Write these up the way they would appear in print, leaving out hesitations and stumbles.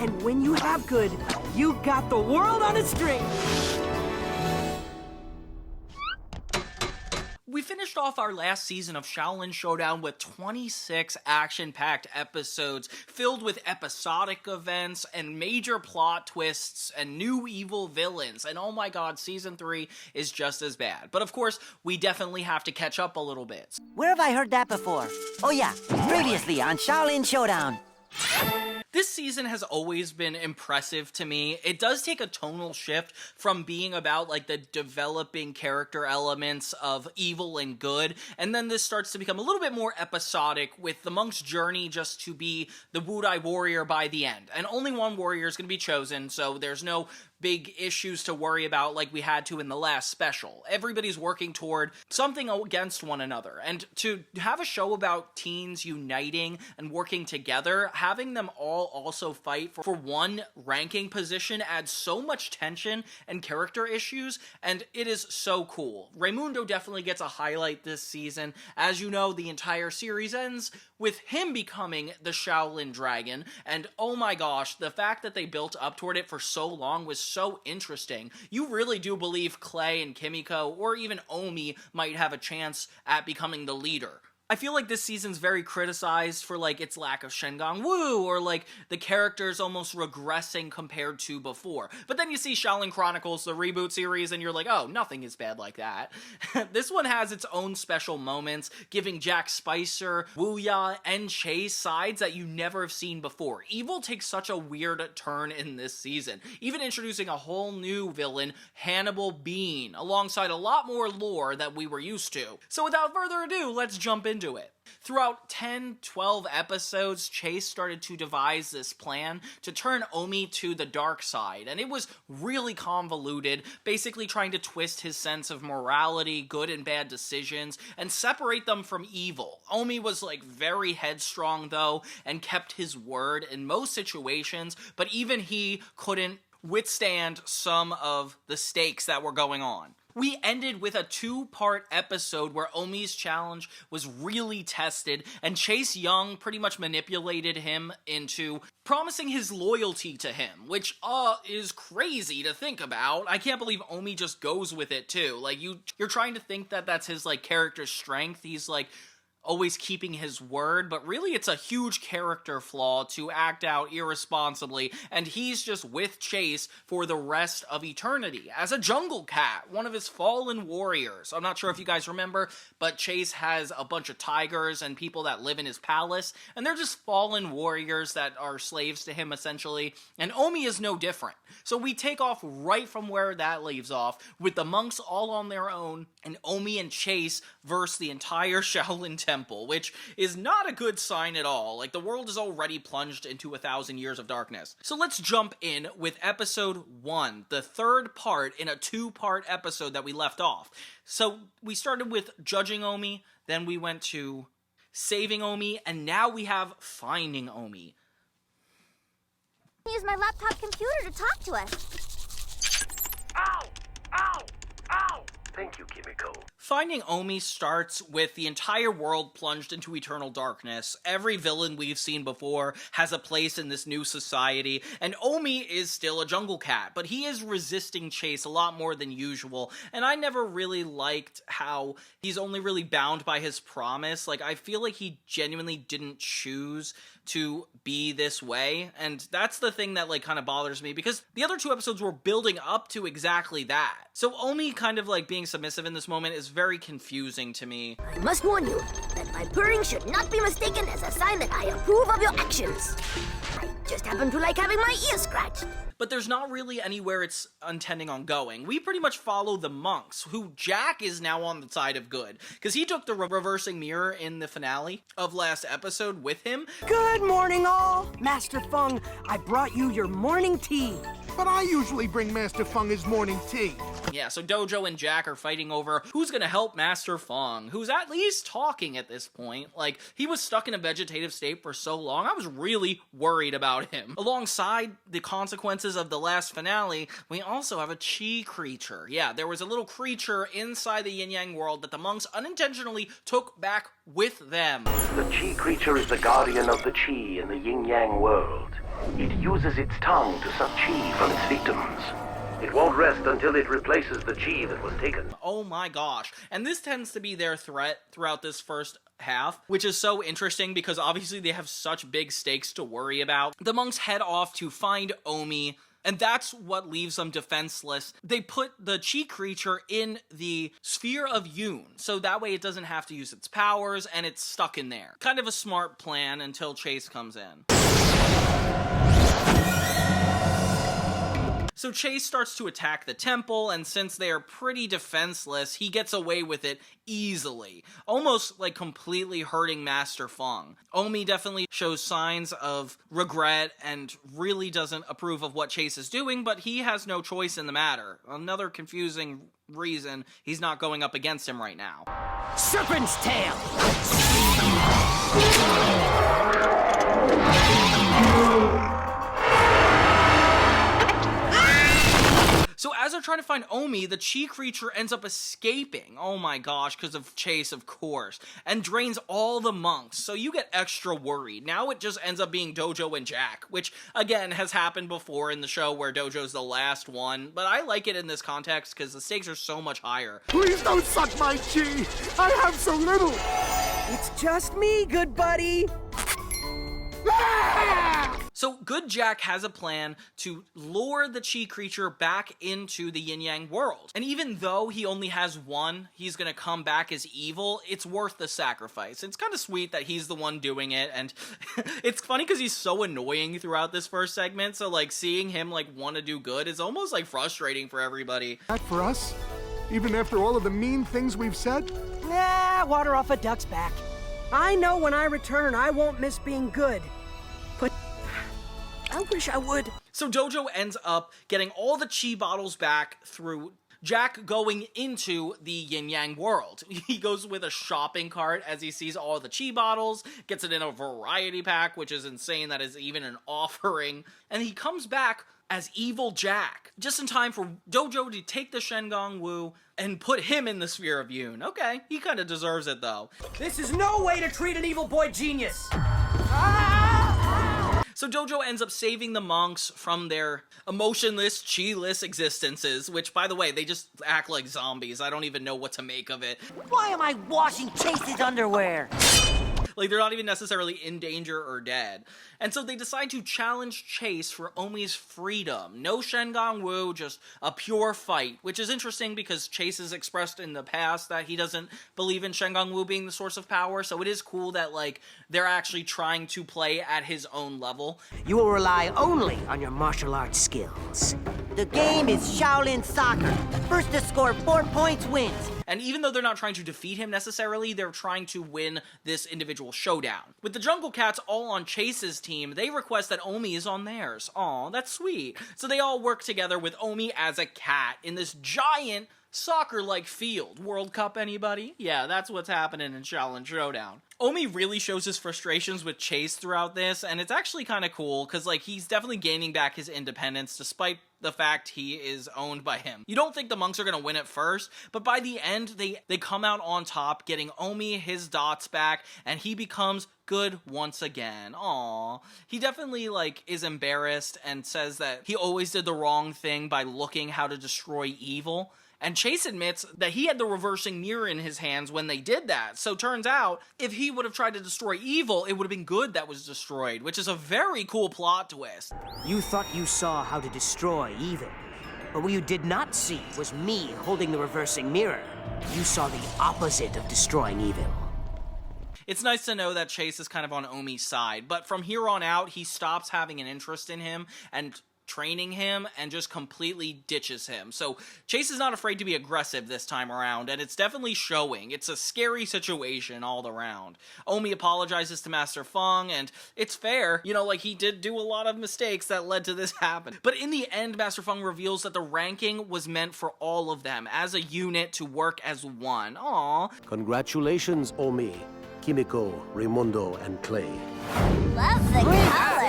And when you have good, you got the world on a string. We finished off our last season of Xiaolin Showdown with 26 action-packed episodes filled with episodic events and major plot twists and new evil villains. And oh my god, season 3 is just as bad. But of course, we definitely have to catch up a little bit. Where have I heard that before? Oh yeah, previously on Xiaolin Showdown. This season has always been impressive to me. It does take a tonal shift from being about like the developing character elements of evil and good, and then this starts to become a little bit more episodic with the monk's journey just to be the wudai warrior by the end. And only one warrior is going to be chosen, so there's no big issues to worry about like we had to in the last special. Everybody's working toward something against one another. And to have a show about teens uniting and working together, having them all also fight for one ranking position adds so much tension and character issues, and it is so cool. Raimundo definitely gets a highlight this season. As you know, the entire series ends with him becoming the Xiaolin Dragon, and oh my gosh, the fact that they built up toward it for so long was so interesting. You really do believe Clay and Kimiko, or even Omi, might have a chance at becoming the leader. I feel like this season's very criticized for like its lack of Shengang Wu, or like the characters almost regressing compared to before. But then you see Xiaolin Chronicles, the reboot series, and you're like, oh, nothing is bad like that. This one has its own special moments, giving Jack Spicer, Wuya, and Chase sides that you never have seen before. Evil takes such a weird turn in this season, even introducing a whole new villain, Hannibal Bean, alongside a lot more lore that we were used to. So without further ado, let's jump into it. Throughout 10-12 episodes, Chase started to devise this plan to turn Omi to the dark side, and it was really convoluted, basically trying to twist his sense of morality, good and bad decisions, and separate them from evil. Omi was like very headstrong though, and kept his word in most situations, but even he couldn't withstand some of the stakes that were going on. We ended with a 2-part episode where Omi's challenge was really tested, and Chase Young pretty much manipulated him into promising his loyalty to him, which, is crazy to think about. I can't believe Omi just goes with it, too. Like, you're trying to think that that's his, like, character strength. He's, like, always keeping his word, but really it's a huge character flaw to act out irresponsibly, and he's just with Chase for the rest of eternity as a jungle cat, one of his fallen warriors. I'm not sure if you guys remember, but Chase has a bunch of tigers and people that live in his palace, and they're just fallen warriors that are slaves to him essentially, and Omi is no different. So we take off right from where that leaves off, with the monks all on their own, and Omi and Chase versus the entire Xiaolin Temple, which is not a good sign at all. Like, the world is already plunged into 1,000 years of darkness. So let's jump in with episode 1, the third part in a 2-part episode that we left off. So we started with judging Omi, then we went to saving Omi, and now we have finding Omi. Use my laptop computer to talk to us. Ow! Ow! Ow! Thank you, Kimiko. Finding Omi starts with the entire world plunged into eternal darkness. Every villain we've seen before has a place in this new society, and Omi is still a jungle cat, but he is resisting Chase a lot more than usual, and I never really liked how he's only really bound by his promise. Like, I feel like he genuinely didn't choose to be this way, and that's the thing that, like, kind of bothers me, because the other 2 episodes were building up to exactly that. So Omi kind of, like, being submissive in this moment is very confusing to me. I must warn you that my purring should not be mistaken as a sign that I approve of your actions. I just happen to like having my ears scratched. But there's not really anywhere it's intending on going. We pretty much follow the monks, who Jack is now on the side of good, because he took the reversing mirror in the finale of last episode with him. Good morning, all. Master Feng, I brought you your morning tea. But I usually bring Master Feng his morning tea. Yeah, so Dojo and Jack are fighting over who's gonna help Master Feng, who's at least talking at this point. Like, he was stuck in a vegetative state for so long, I was really worried about him. Alongside the consequences of the last finale, we also have a chi creature. Yeah, there was a little creature inside the yin-yang world that the monks unintentionally took back with them. The chi creature is the guardian of the chi in the yin-yang world. It uses its tongue to suck chi from its victims. It won't rest until it replaces the chi that was taken. Oh my gosh. And this tends to be their threat throughout this first half, which is so interesting because obviously they have such big stakes to worry about. The monks head off to find Omi, and that's what leaves them defenseless. They put the chi creature in the sphere of Yoon, so that way it doesn't have to use its powers and it's stuck in there. Kind of a smart plan until Chase comes in. So Chase starts to attack the temple, and since they are pretty defenseless, he gets away with it easily, almost like completely hurting Master Feng. Omi definitely shows signs of regret and really doesn't approve of what Chase is doing, but he has no choice in the matter. Another confusing reason he's not going up against him right now. Serpent's tail! So as they're trying to find Omi, the chi creature ends up escaping, oh my gosh, because of Chase, of course, and drains all the monks, so you get extra worried. Now it just ends up being Dojo and Jack, which, again, has happened before in the show where Dojo's the last one, but I like it in this context because the stakes are so much higher. Please don't suck my chi! I have so little! It's just me, good buddy. So Good Jack has a plan to lure the chi creature back into the yin-yang world. And even though he only has one, he's gonna come back as evil, it's worth the sacrifice. It's kind of sweet that he's the one doing it, and it's funny because he's so annoying throughout this first segment, so like seeing him like want to do good is almost like frustrating for everybody. That for us? Even after all of the mean things we've said? Nah, water off a duck's back. I know when I return I won't miss being good. But I wish I would. So Dojo ends up getting all the chi bottles back through Jack going into the yin-yang world. He goes with a shopping cart as he sees all the chi bottles, gets it in a variety pack, which is insane that is even an offering, and he comes back as Evil Jack, just in time for Dojo to take the Shengang Wu and put him in the sphere of Yoon. Okay, he kind of deserves it though. This is no way to treat an evil boy genius. So Dojo ends up saving the monks from their emotionless, chi-less existences, which, by the way, they just act like zombies. I don't even know what to make of it. Why am I washing Chase's underwear? Like, they're not even necessarily in danger or dead. And so they decide to challenge Chase for Omi's freedom. No Shengang Wu, just a pure fight, which is interesting because Chase has expressed in the past that he doesn't believe in Shengang Wu being the source of power, so it is cool that, like, they're actually trying to play at his own level. You will rely only on your martial arts skills. The game is Shaolin soccer. First to score 4 points wins. And even though they're not trying to defeat him necessarily, they're trying to win this individual showdown. With the Jungle Cats all on Chase's team, they request that Omi is on theirs. Aw, that's sweet. So they all work together with Omi as a cat in this giant soccer-like field. World Cup, anybody? Yeah, that's what's happening in Xiaolin Showdown. Omi really shows his frustrations with Chase throughout this, and it's actually kind of cool, because, like, he's definitely gaining back his independence, despite the fact he is owned by him. You don't think the monks are gonna win at first, but by the end, they come out on top, getting Omi his dots back, and he becomes good once again. Aww. He definitely, like, is embarrassed and says that he always did the wrong thing by looking how to destroy evil. And Chase admits that he had the reversing mirror in his hands when they did that. So turns out, if he would have tried to destroy evil, it would have been good that was destroyed, which is a very cool plot twist. You thought you saw how to destroy evil. But what you did not see was me holding the reversing mirror. You saw the opposite of destroying evil. It's nice to know that Chase is kind of on Omi's side, but from here on out, he stops having an interest in him and training him and just completely ditches him. So Chase is not afraid to be aggressive this time around, and it's definitely showing. It's a scary situation all around. Omi apologizes to Master Feng, and it's fair. You know, like, he did do a lot of mistakes that led to this happen. But in the end, Master Feng reveals that the ranking was meant for all of them as a unit to work as one. Aww. Congratulations, Omi, Kimiko, Raimundo, and Clay. Love the color.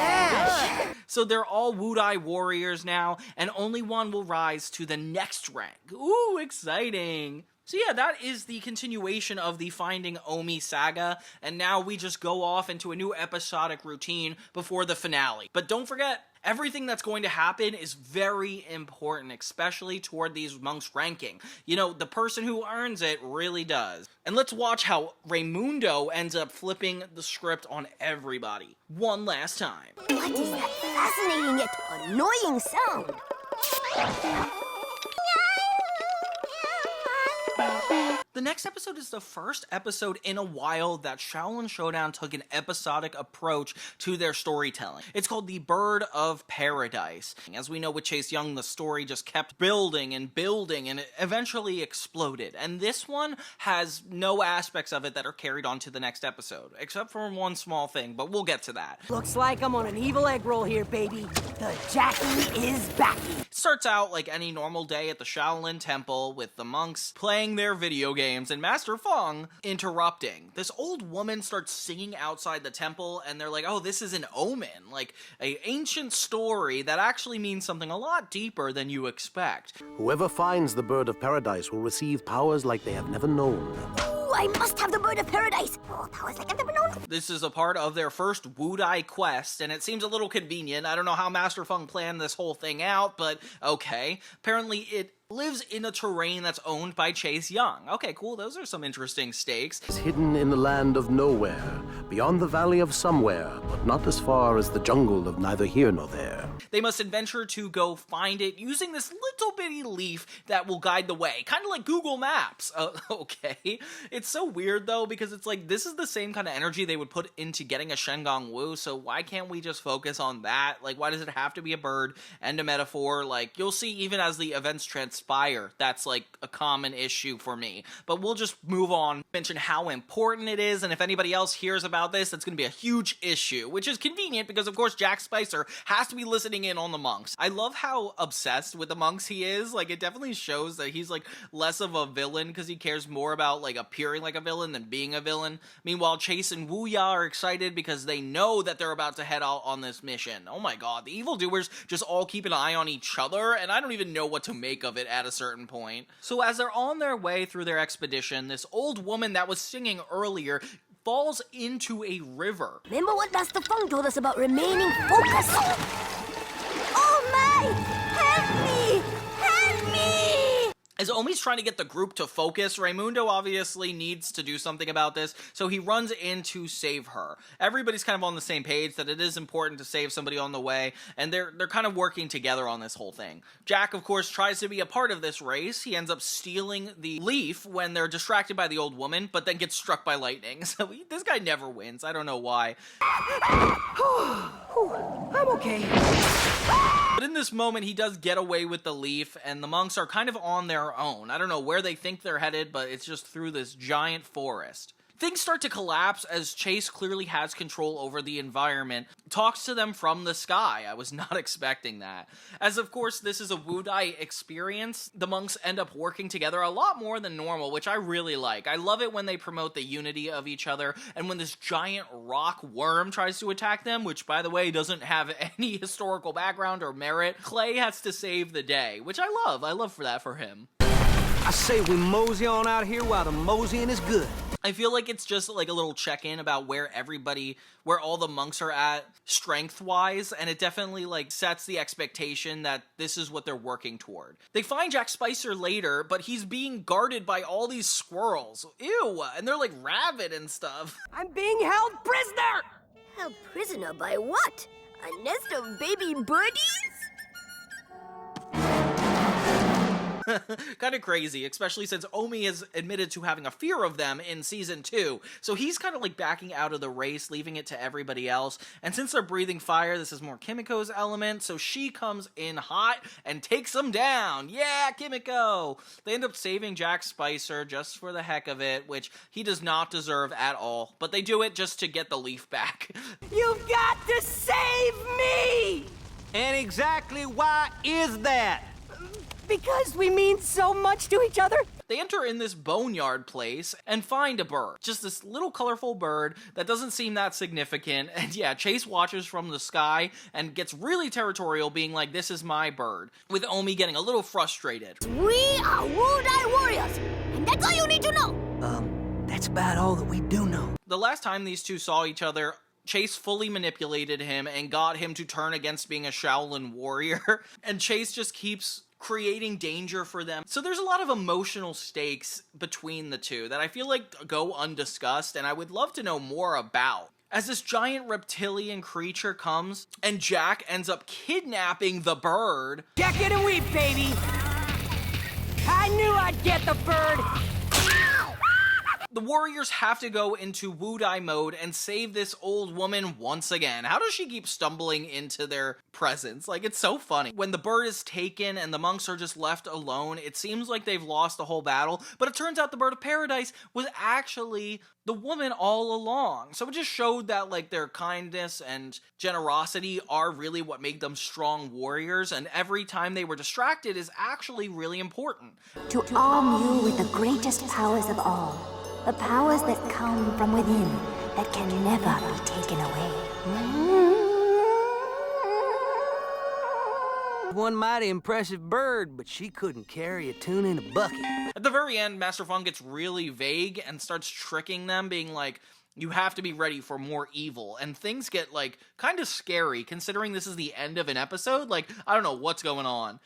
So they're all wudai warriors now, and only one will rise to the next rank. Ooh, exciting. So yeah, that is the continuation of the Finding Omi saga, and now we just go off into a new episodic routine before the finale. But don't forget, everything that's going to happen is very important, especially toward these monks' ranking. You know, the person who earns it really does. And let's watch how Raimundo ends up flipping the script on everybody one last time. What is that fascinating yet annoying sound? The next episode is the first episode in a while that Xiaolin Showdown took an episodic approach to their storytelling. It's called The Bird of Paradise. As we know with Chase Young, the story just kept building and building and it eventually exploded. And this one has no aspects of it that are carried on to the next episode, except for one small thing, but we'll get to that. Looks like I'm on an evil egg roll here, baby. The Jackie is backy. It starts out like any normal day at the Xiaolin Temple with the monks playing their video games and Master Feng interrupting. This old woman starts singing outside the temple and they're like, oh, this is an omen, like an ancient story that actually means something a lot deeper than you expect. Whoever finds the Bird of Paradise will receive powers like they have never known. Ooh, I must have the Bird of Paradise. Oh, powers like I've never known. This is a part of their first wudai quest, and it seems a little convenient. I don't know how Master Feng planned this whole thing out, but okay. Apparently it lives in a terrain that's owned by Chase Young. Okay, cool, those are some interesting stakes. It's hidden in the land of nowhere, beyond the valley of somewhere, but not as far as the jungle of neither here nor there. They must adventure to go find it using this little bitty leaf that will guide the way, kind of like Google Maps. Okay. It's so weird though, because it's like, this is the same kind of energy they would put into getting a Shengong Wu, so why can't we just focus on that? Like, why does it have to be a bird and a metaphor? Like, you'll see even as the events transpire, that's like a common issue for me. But we'll just move on, mention how important it is, and if anybody else hears about this, that's going to be a huge issue, which is convenient because of course Jack Spicer has to be listening in on the monks. I love how obsessed with the monks he is. Like, it definitely shows that he's like less of a villain because he cares more about like appearing like a villain than being a villain. Meanwhile, Chase and Wuya are excited because they know that they're about to head out on this mission. Oh my god, the evildoers just all keep an eye on each other, and I don't even know what to make of it at a certain point. So as they're on their way through their expedition, this old woman that was singing earlier falls into a river. Remember what Master Feng told us about remaining focused? Oh my! Help me! Help me! As Omi's trying to get the group to focus, Raimundo obviously needs to do something about this, so he runs in to save her. Everybody's kind of on the same page that it is important to save somebody on the way, and they're kind of working together on this whole thing. Jack, of course, tries to be a part of this race. He ends up stealing the leaf when they're distracted by the old woman, but then gets struck by lightning. So this guy never wins. I don't know why. I'm okay. But in this moment, he does get away with the leaf, and the monks are kind of on their own. I don't know where they think they're headed, but it's just through this giant forest. Things start to collapse as Chase clearly has control over the environment, talks to them from the sky. I was not expecting that. As of course this is a wudai experience, the monks end up working together a lot more than normal, which I really like. I love it when they promote the unity of each other, and when this giant rock worm tries to attack them, which by the way doesn't have any historical background or merit, Clay has to save the day, which I love. I love for that for him. I say we mosey on out here while the moseying is good. I feel like it's just like a little check-in about where all the monks are at strength-wise, and it definitely like sets the expectation that this is what they're working toward. They find Jack Spicer later, but he's being guarded by all these squirrels. Ew, and they're like rabid and stuff. I'm being held prisoner! Held prisoner by what? A nest of baby birdies? Kind of crazy, especially since Omi has admitted to having a fear of them in season 2. So he's kind of like backing out of the race, leaving it to everybody else. And since they're breathing fire, this is more Kimiko's element, so she comes in hot and takes them down. Yeah, Kimiko! They end up saving Jack Spicer just for the heck of it, which he does not deserve at all. But they do it just to get the leaf back. You've got to save me! And exactly why is that? Because we mean so much to each other? They enter in this boneyard place and find a bird. Just this little colorful bird that doesn't seem that significant. And yeah, Chase watches from the sky and gets really territorial, being like, this is my bird. With Omi getting a little frustrated. We are wudai warriors, and That's all you need to know. That's about all that we do know. The last time these two saw each other, Chase fully manipulated him and got him to turn against being a Shaolin warrior, and Chase just keeps creating danger for them. So there's a lot of emotional stakes between the two that I feel like go undiscussed, and I would love to know more about. As this giant reptilian creature comes, and Jack ends up kidnapping the bird. Jack it and weep, baby! I knew I'd get the bird! The warriors have to go into wudai mode and save this old woman once again. How does she keep stumbling into their presence? Like, it's so funny. When the bird is taken and the monks are just left alone, it seems like they've lost the whole battle, but it turns out the bird of paradise was actually the woman all along. So it just showed that, like, their kindness and generosity are really what make them strong warriors, and every time they were distracted is actually really important. To arm you with the greatest powers of all. The powers that come from within, that can never be taken away. One mighty impressive bird, but she couldn't carry a tuna in a bucket. At the very end, Master Fun gets really vague and starts tricking them, being like, you have to be ready for more evil, and things get, like, kind of scary, considering this is the end of an episode. Like, I don't know what's going on.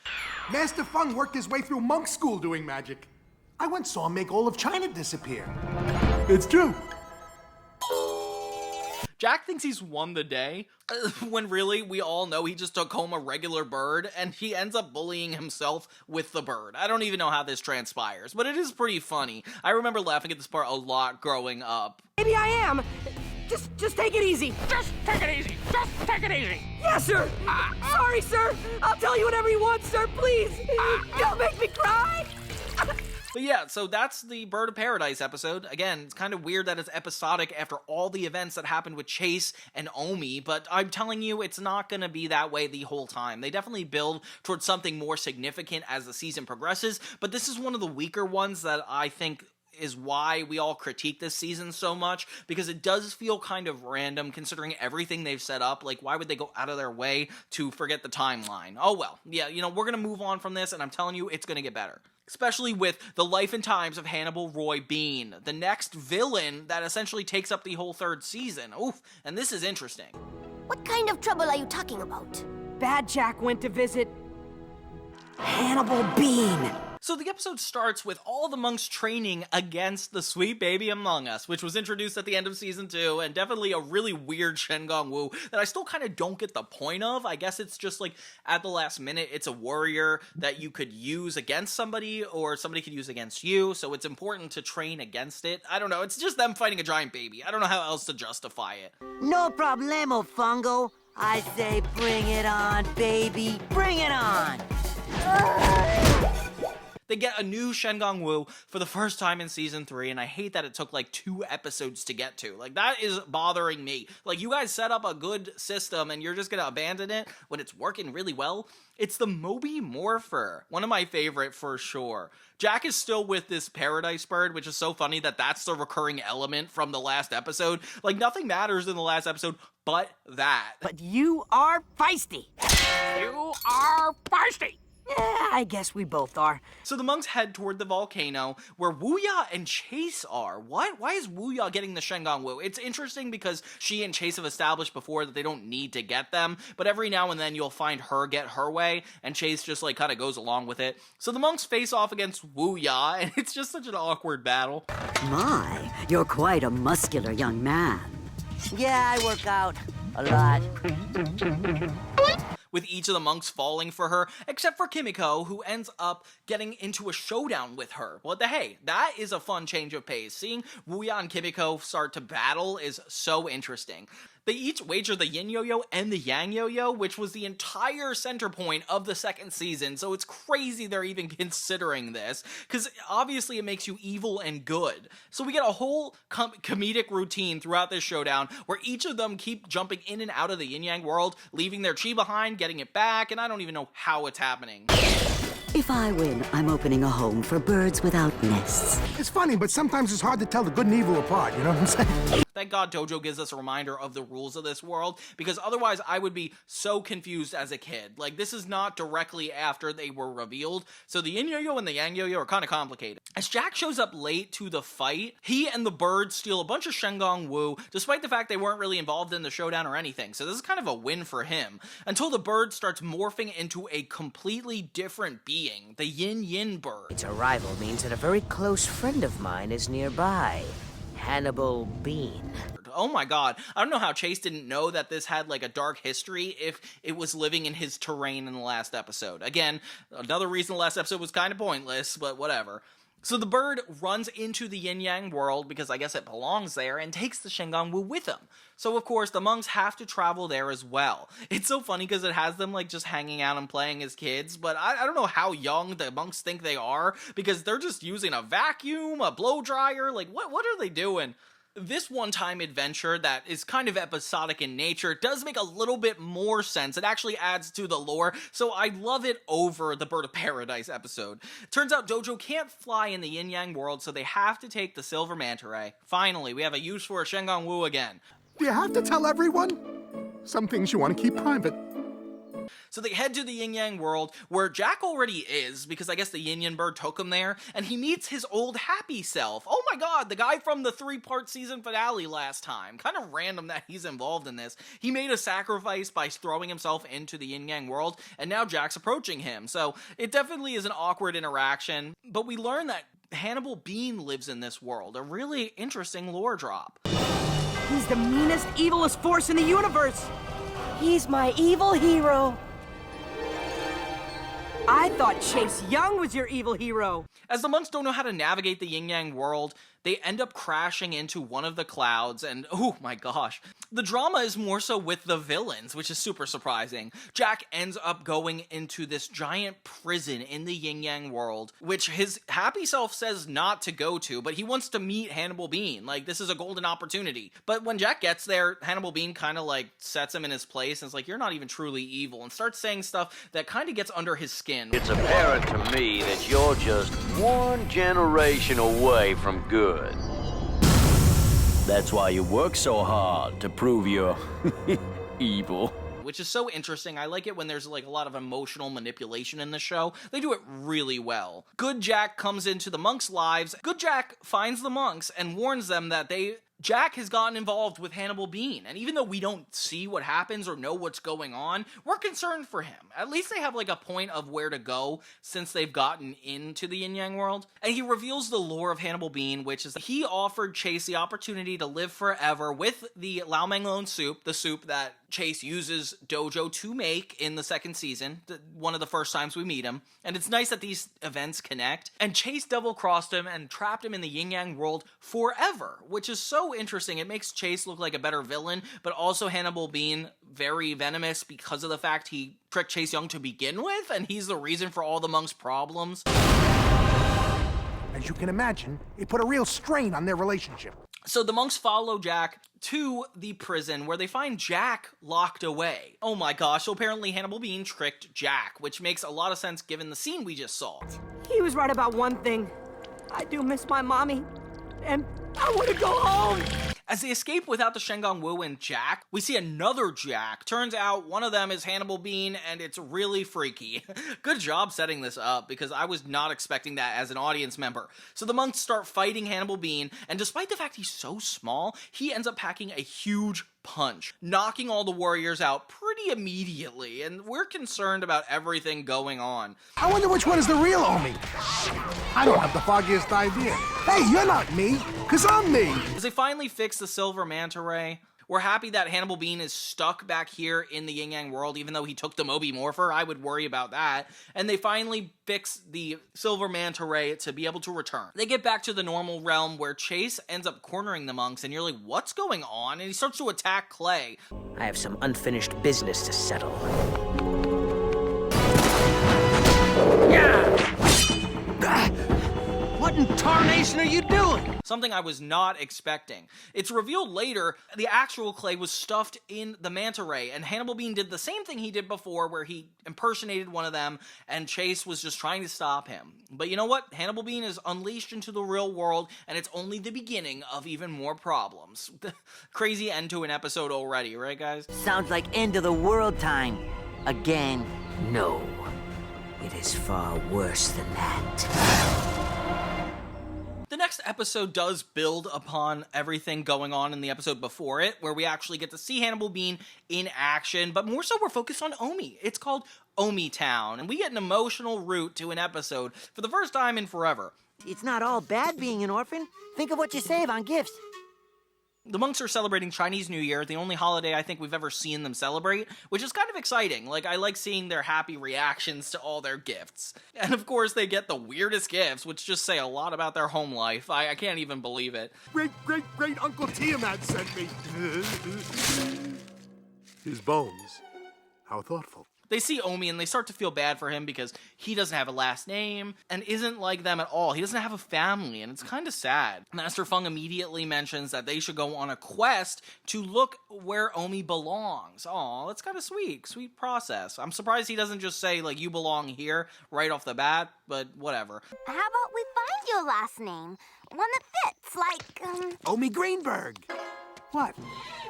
Master Fun worked his way through monk school doing magic. I once saw him make all of China disappear. It's true. Jack thinks he's won the day, when really, we all know he just took home a regular bird, and he ends up bullying himself with the bird. I don't even know how this transpires, but it is pretty funny. I remember laughing at this part a lot growing up. Maybe I am. Just take it easy. Just take it easy. Just take it easy. Yes, sir. Sorry, sir. I'll tell you whatever you want, sir, please. Don't make me cry. But yeah, so that's the Bird of Paradise episode. Again, it's kind of weird that it's episodic after all the events that happened with Chase and Omi, but I'm telling you, it's not going to be that way the whole time. They definitely build towards something more significant as the season progresses, but this is one of the weaker ones that I think is why we all critique this season so much, because it does feel kind of random considering everything they've set up. Like, why would they go out of their way to forget the timeline? Oh well, yeah, you know, we're gonna move on from this, and I'm telling you, it's gonna get better. Especially with the life and times of Hannibal Roy Bean, the next villain that essentially takes up the whole third season. Oof, and this is interesting. What kind of trouble are you talking about? Bad Jack went to visit Hannibal Bean. So the episode starts with all the monks training against the sweet baby among us, which was introduced at the end of season 2, and definitely a really weird Shen Gong Wu that I still kind of don't get the point of. I guess it's just like, at the last minute, it's a warrior that you could use against somebody, or somebody could use against you, so it's important to train against it. I don't know, it's just them fighting a giant baby. I don't know how else to justify it. No problemo, Fungo. I say bring it on, baby. Bring it on. They get a new Shen Gong Wu for the first time in season 3, and I hate that it took like 2 episodes to get to. Like, that is bothering me. Like, you guys set up a good system and you're just gonna abandon it when it's working really well? It's the Moby Morpher. One of my favorite for sure. Jack is still with this paradise bird, which is so funny that that's the recurring element from the last episode. Like, nothing matters in the last episode but that. But you are feisty. You are feisty. Yeah, I guess we both are. So the monks head toward the volcano where Wuya and Chase are. What? Why is Wuya getting the Shen Gong Wu? It's interesting because she and Chase have established before that they don't need to get them, but every now and then you'll find her get her way, and Chase just like kind of goes along with it. So the monks face off against Wuya, and it's just such an awkward battle. My, you're quite a muscular young man. Yeah, I work out a lot. With each of the monks falling for her, except for Kimiko, who ends up getting into a showdown with her. What the hey, that is a fun change of pace. Seeing Wuya and Kimiko start to battle is so interesting. They each wager the yin yo-yo and the yang yo-yo, which was the entire center point of the second season, so it's crazy they're even considering this, because obviously it makes you evil and good. So we get a whole comedic routine throughout this showdown, where each of them keep jumping in and out of the yin-yang world, leaving their chi behind, getting it back, and I don't even know how it's happening. If I win, I'm opening a home for birds without nests. It's funny, but sometimes it's hard to tell the good and evil apart, you know what I'm saying? Thank God Dojo gives us a reminder of the rules of this world, because otherwise I would be so confused as a kid. Like, this is not directly after they were revealed, so the yin yo-yo and the yang yo-yo are kind of complicated. As Jack shows up late to the fight, he and the bird steal a bunch of Shenggong Wu, despite the fact they weren't really involved in the showdown or anything, so this is kind of a win for him, until the bird starts morphing into a completely different being, the yin-yin bird. Its arrival means that a very close friend of mine is nearby. Hannibal Bean. Oh my god, I don't know how Chase didn't know that this had like a dark history if it was living in his terrain in the last episode. Again, another reason the last episode was kind of pointless, but whatever. So the bird runs into the yin-yang world, because I guess it belongs there, and takes the Shenggong Wu with him. So of course the monks have to travel there as well. It's so funny because it has them like just hanging out and playing as kids, but I don't know how young the monks think they are, because they're just using a vacuum, a blow dryer, like what are they doing? This one-time adventure that is kind of episodic in nature does make a little bit more sense. It actually adds to the lore, so I love it over the Bird of Paradise episode. Turns out Dojo can't fly in the yin-yang world, so they have to take the silver manta ray. Finally, we have a use for a Shenggong Wu again. Do you have to tell everyone? Some things you want to keep private. So they head to the yin-yang world, where Jack already is, because I guess the yin-yang bird took him there, and he meets his old happy self. Oh my god, the guy from the 3-part season finale last time. Kind of random that he's involved in this. He made a sacrifice by throwing himself into the yin-yang world, and now Jack's approaching him. So it definitely is an awkward interaction, but we learn that Hannibal Bean lives in this world, a really interesting lore drop. He's the meanest, evilest force in the universe. He's my evil hero. I thought Chase Young was your evil hero. As the monks don't know how to navigate the yin-yang world, they end up crashing into one of the clouds, and oh my gosh. The drama is more so with the villains, which is super surprising. Jack ends up going into this giant prison in the yin-yang world, which his happy self says not to go to, but he wants to meet Hannibal Bean. Like, this is a golden opportunity. But when Jack gets there, Hannibal Bean kind of like sets him in his place and is like, you're not even truly evil, and starts saying stuff that kind of gets under his skin. It's apparent to me that you're just one generation away from good. That's why you work so hard to prove you're evil. Which is so interesting. I like it when there's like a lot of emotional manipulation in the show. They do it really well. Good Jack comes into the monks' lives. Good Jack finds the monks and warns them that Jack has gotten involved with Hannibal Bean, and even though we don't see what happens or know what's going on, we're concerned for him. At least they have like a point of where to go since they've gotten into the yin-yang world. And he reveals the lore of Hannibal Bean, which is that he offered Chase the opportunity to live forever with the Lao Mang Lone soup, the soup that Chase uses Dojo to make in the second season, one of the first times we meet him. And it's nice that these events connect. And Chase double-crossed him and trapped him in the yin-yang world forever, which is so interesting. It makes Chase look like a better villain, but also Hannibal Bean very venomous because of the fact he tricked Chase Young to begin with, and he's the reason for all the monks' problems. As you can imagine, it put a real strain on their relationship. So the monks follow Jack to the prison, where they find Jack locked away. Oh my gosh, so apparently Hannibal Bean tricked Jack, which makes a lot of sense given the scene we just saw. He was right about one thing. I do miss my mommy, and I want to go home. As they escape without the Shenggong Wu and Jack, we see another Jack. Turns out one of them is Hannibal Bean, and it's really freaky. Good job setting this up, because I was not expecting that as an audience member. So the monks start fighting Hannibal Bean, and despite the fact he's so small, he ends up packing a huge punch, knocking all the warriors out pretty immediately, and we're concerned about everything going on. I wonder which one is the real Omi. I don't have the foggiest idea. Hey, you're not me, 'cause I'm me. As they finally fix the silver manta ray, we're happy that Hannibal Bean is stuck back here in the yin-yang world, even though he took the Moby Morpher. I would worry about that. And they finally fix the silver manta ray to be able to return. They get back to the normal realm, where Chase ends up cornering the monks, and you're like, what's going on? And he starts to attack Clay. I have some unfinished business to settle. What in tarnation? abomination are you doing? Something I was not expecting. It's revealed later the actual clay was stuffed in the manta ray, and Hannibal Bean did the same thing he did before, where he impersonated one of them, and Chase was just trying to stop him. But you know what? Hannibal Bean is unleashed into the real world, and it's only the beginning of even more problems. Crazy end to an episode already, right, guys? Sounds like end of the world time. Again. No. It is far worse than that. The next episode does build upon everything going on in the episode before it, where we actually get to see Hannibal Bean in action, but more so we're focused on Omi. It's called Omi Town, and we get an emotional route to an episode for the first time in forever. It's not all bad being an orphan. Think of what you save on gifts. The monks are celebrating Chinese New Year, the only holiday I think we've ever seen them celebrate, which is kind of exciting. Like, I like seeing their happy reactions to all their gifts. And of course, they get the weirdest gifts, which just say a lot about their home life. I can't even believe it. Great Uncle Tiamat sent me. His bones. How thoughtful. They see Omi and they start to feel bad for him because he doesn't have a last name and isn't like them at all. He doesn't have a family, and it's kind of sad. Master Feng immediately mentions that they should go on a quest to look where Omi belongs. Aw, that's kind of sweet. Sweet process. I'm surprised he doesn't just say, like, you belong here right off the bat, but whatever. How about we find your last name? One that fits, like, Omi Greenberg. What?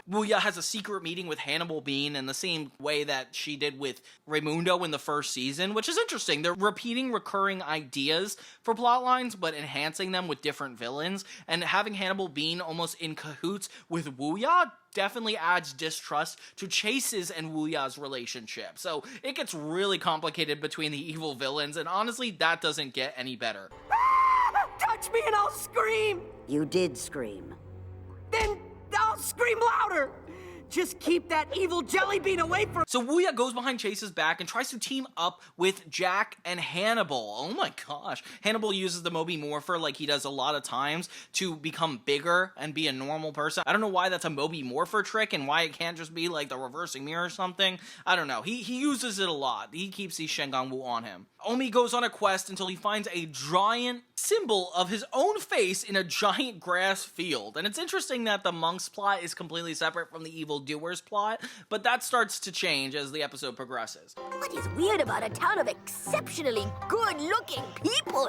Wuya has a secret meeting with Hannibal Bean in the same way that she did with Raimundo in the first season, which is interesting. They're repeating recurring ideas for plot lines, but enhancing them with different villains, and having Hannibal Bean almost in cahoots with Wuya definitely adds distrust to Chase's and Wuya's relationship. So it gets really complicated between the evil villains, and honestly, that doesn't get any better. Touch me and I'll scream! You did scream. Then I'll scream louder! Just keep that evil jelly bean away from— So Wuya goes behind Chase's back and tries to team up with Jack and Hannibal. Oh my gosh. Hannibal uses the Moby Morpher like he does a lot of times to become bigger and be a normal person. I don't know why that's a Moby Morpher trick and why it can't just be like the reversing mirror or something. I don't know. He uses it a lot. He keeps these Shengang on him. Omi goes on a quest until he finds a giant symbol of his own face in a giant grass field. And it's interesting that the monk's plot is completely separate from the evil doer's plot, but that starts to change as the episode progresses. What is weird about a town of exceptionally good-looking people?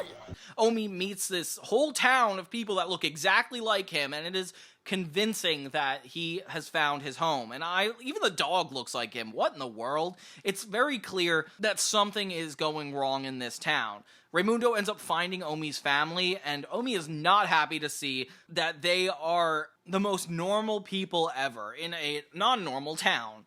Omi meets this whole town of people that look exactly like him, and it is convincing that he has found his home. And even the dog looks like him. What in the world? It's very clear that something is going wrong in this town. Raimundo ends up finding Omi's family, and Omi is not happy to see that they are the most normal people ever in a non-normal town.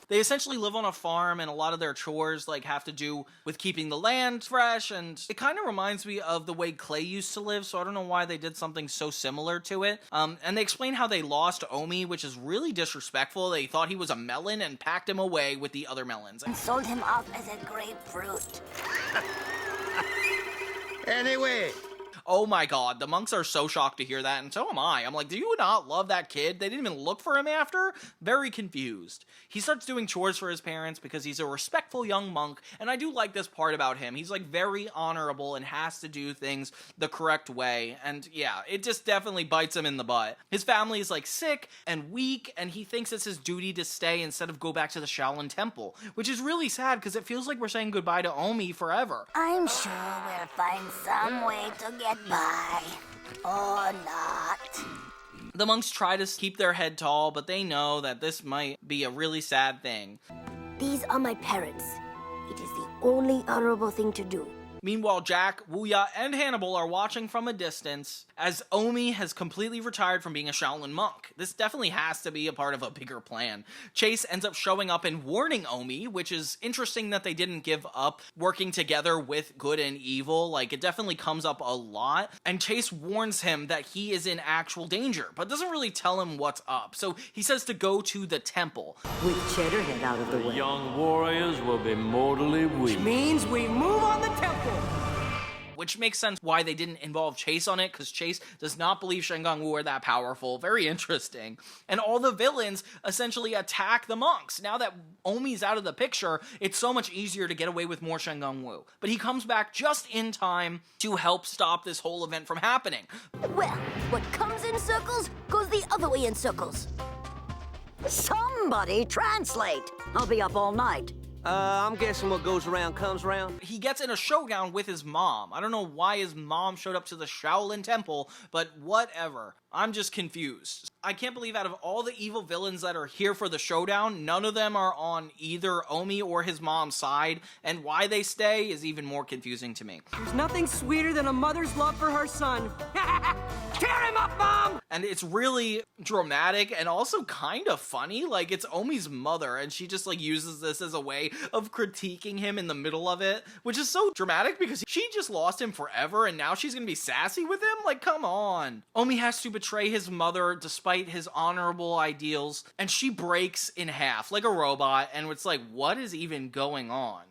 They essentially live on a farm, and a lot of their chores have to do with keeping the land fresh, and it kind of reminds me of the way Clay used to live, so I don't know why they did something so similar to it. And they explain how they lost Omi, which is really disrespectful. They thought he was a melon and packed him away with the other melons. and sold him off as a grapefruit. Anyway. Oh my god, the monks are so shocked to hear that, and so am I. I'm like, do you not love that kid? They didn't even look for him after? Very confused. He starts doing chores for his parents because he's a respectful young monk, and I do like this part about him. He's very honorable and has to do things the correct way, and yeah, it just definitely bites him in the butt. His family is sick and weak, and he thinks it's his duty to stay instead of go back to the Xiaolin Temple, which is really sad because it feels like we're saying goodbye to Omi forever. I'm sure we'll find some way to get by. Or not. The monks try to keep their head tall, but they know that this might be a really sad thing. These are my parents. It is the only honorable thing to do. Meanwhile, Jack, Wuya, and Hannibal are watching from a distance as Omi has completely retired from being a Shaolin monk. This definitely has to be a part of a bigger plan. Chase ends up showing up and warning Omi, which is interesting that they didn't give up working together with good and evil. It definitely comes up a lot. And Chase warns him that he is in actual danger, but doesn't really tell him what's up. So he says to go to the temple. With Cheddarhead out of the way. Young warriors will be mortally weak. Means we move on the temple. which makes sense why they didn't involve Chase on it, because Chase does not believe Shen Gong Wu are that powerful. Very interesting. And all the villains essentially attack the monks. Now that Omi's out of the picture, it's so much easier to get away with more Shen Gong Wu. But he comes back just in time to help stop this whole event from happening. Well, what comes in circles goes the other way in circles. Somebody translate. I'll be up all night. I'm guessing what goes around comes around. He gets in a showdown with his mom. I don't know why his mom showed up to the Xiaolin Temple, but whatever. I'm just confused. I can't believe out of all the evil villains that are here for the showdown, none of them are on either Omi or his mom's side, and why they stay is even more confusing to me. There's nothing sweeter than a mother's love for her son. Tear him up, Mom! And it's really dramatic and also kind of funny. Like, it's Omi's mother, and she just, like, uses this as a way of critiquing him in the middle of it, which is so dramatic because she just lost him forever, and now she's gonna be sassy with him? Like, come on. Omi has to betray his mother despite his honorable ideals, and she breaks in half like a robot, and it's like, what is even going on?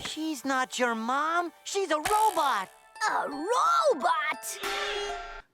She's not your mom. She's a robot. A robot?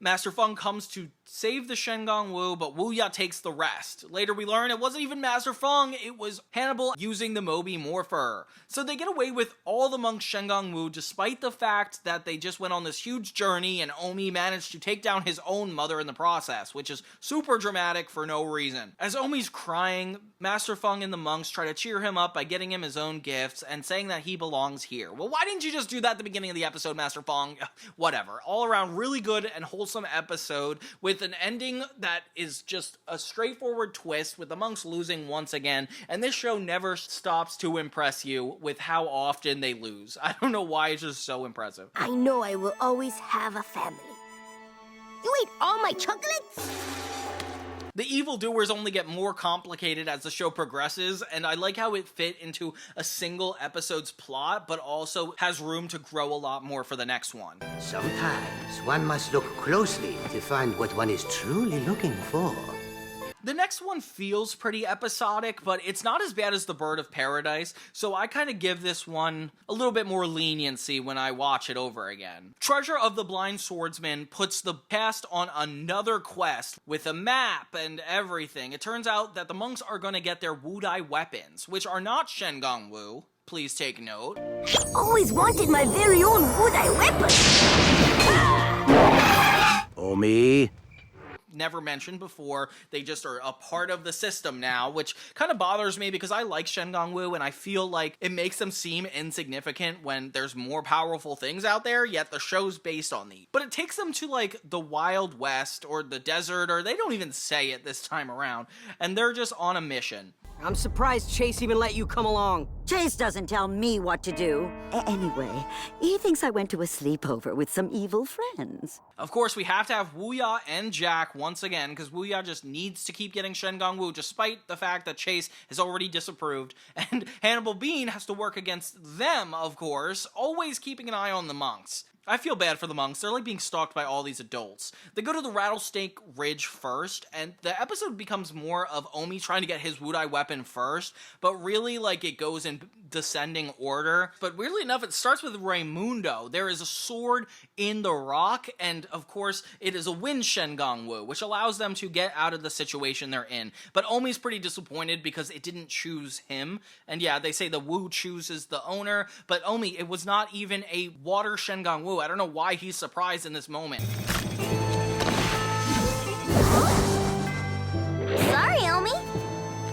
Master Feng comes to save the Shen Gong Wu, but Wuya takes the rest. Later we learn it wasn't even Master Feng, it was Hannibal using the Mobi Morpher. So they get away with all the monks Shen Gong Wu despite the fact that they just went on this huge journey and Omi managed to take down his own mother in the process, which is super dramatic for no reason. As Omi's crying, Master Feng and the monks try to cheer him up by getting him his own gifts and saying that he belongs here. Well, why didn't you just do that at the beginning of the episode, Master Feng? Whatever. All around really good and wholesome episode with an ending that is just a straightforward twist with the monks losing once again, and this show never stops to impress you with how often they lose. I don't know why, it's just so impressive. I know I will always have a family. You ate all my chocolates? The evildoers only get more complicated as the show progresses, and I like how it fit into a single episode's plot, but also has room to grow a lot more for the next one. Sometimes one must look closely to find what one is truly looking for. The next one feels pretty episodic, but it's not as bad as The Bird of Paradise, so I kind of give this one a little bit more leniency when I watch it over again. Treasure of the Blind Swordsman puts the cast on another quest with a map and everything. It turns out that the monks are going to get their wudai weapons, which are not Shen Gong Wu. Please take note. Always wanted my very own wudai weapon. Omi. Never mentioned before, they just are a part of the system now, which kind of bothers me because I like Shen Gong Wu and I feel like it makes them seem insignificant when there's more powerful things out there, yet the show's based on these. But it takes them to like the Wild West or the desert, or they don't even say it this time around, and they're just on a mission. I'm surprised Chase even let you come along. Chase doesn't tell me what to do. Anyway, he thinks I went to a sleepover with some evil friends. Of course, we have to have Wuya and Jack once again, because Wuya just needs to keep getting Shen Gong Wu, despite the fact that Chase has already disapproved, and Hannibal Bean has to work against them, of course, always keeping an eye on the monks. I feel bad for the monks. They're like being stalked by all these adults. They go to the Rattlesnake Ridge first, and the episode becomes more of Omi trying to get his wudai weapon first, but really like it goes in descending order. But weirdly enough, it starts with Raimundo. There is a sword in the rock, and of course, it is a wind Shen Gong Wu, which allows them to get out of the situation they're in. But Omi's pretty disappointed because it didn't choose him. And yeah, they say the Wu chooses the owner, but Omi, it was not even a water Shen Gong Wu. I don't know why he's surprised in this moment. Sorry, Omi.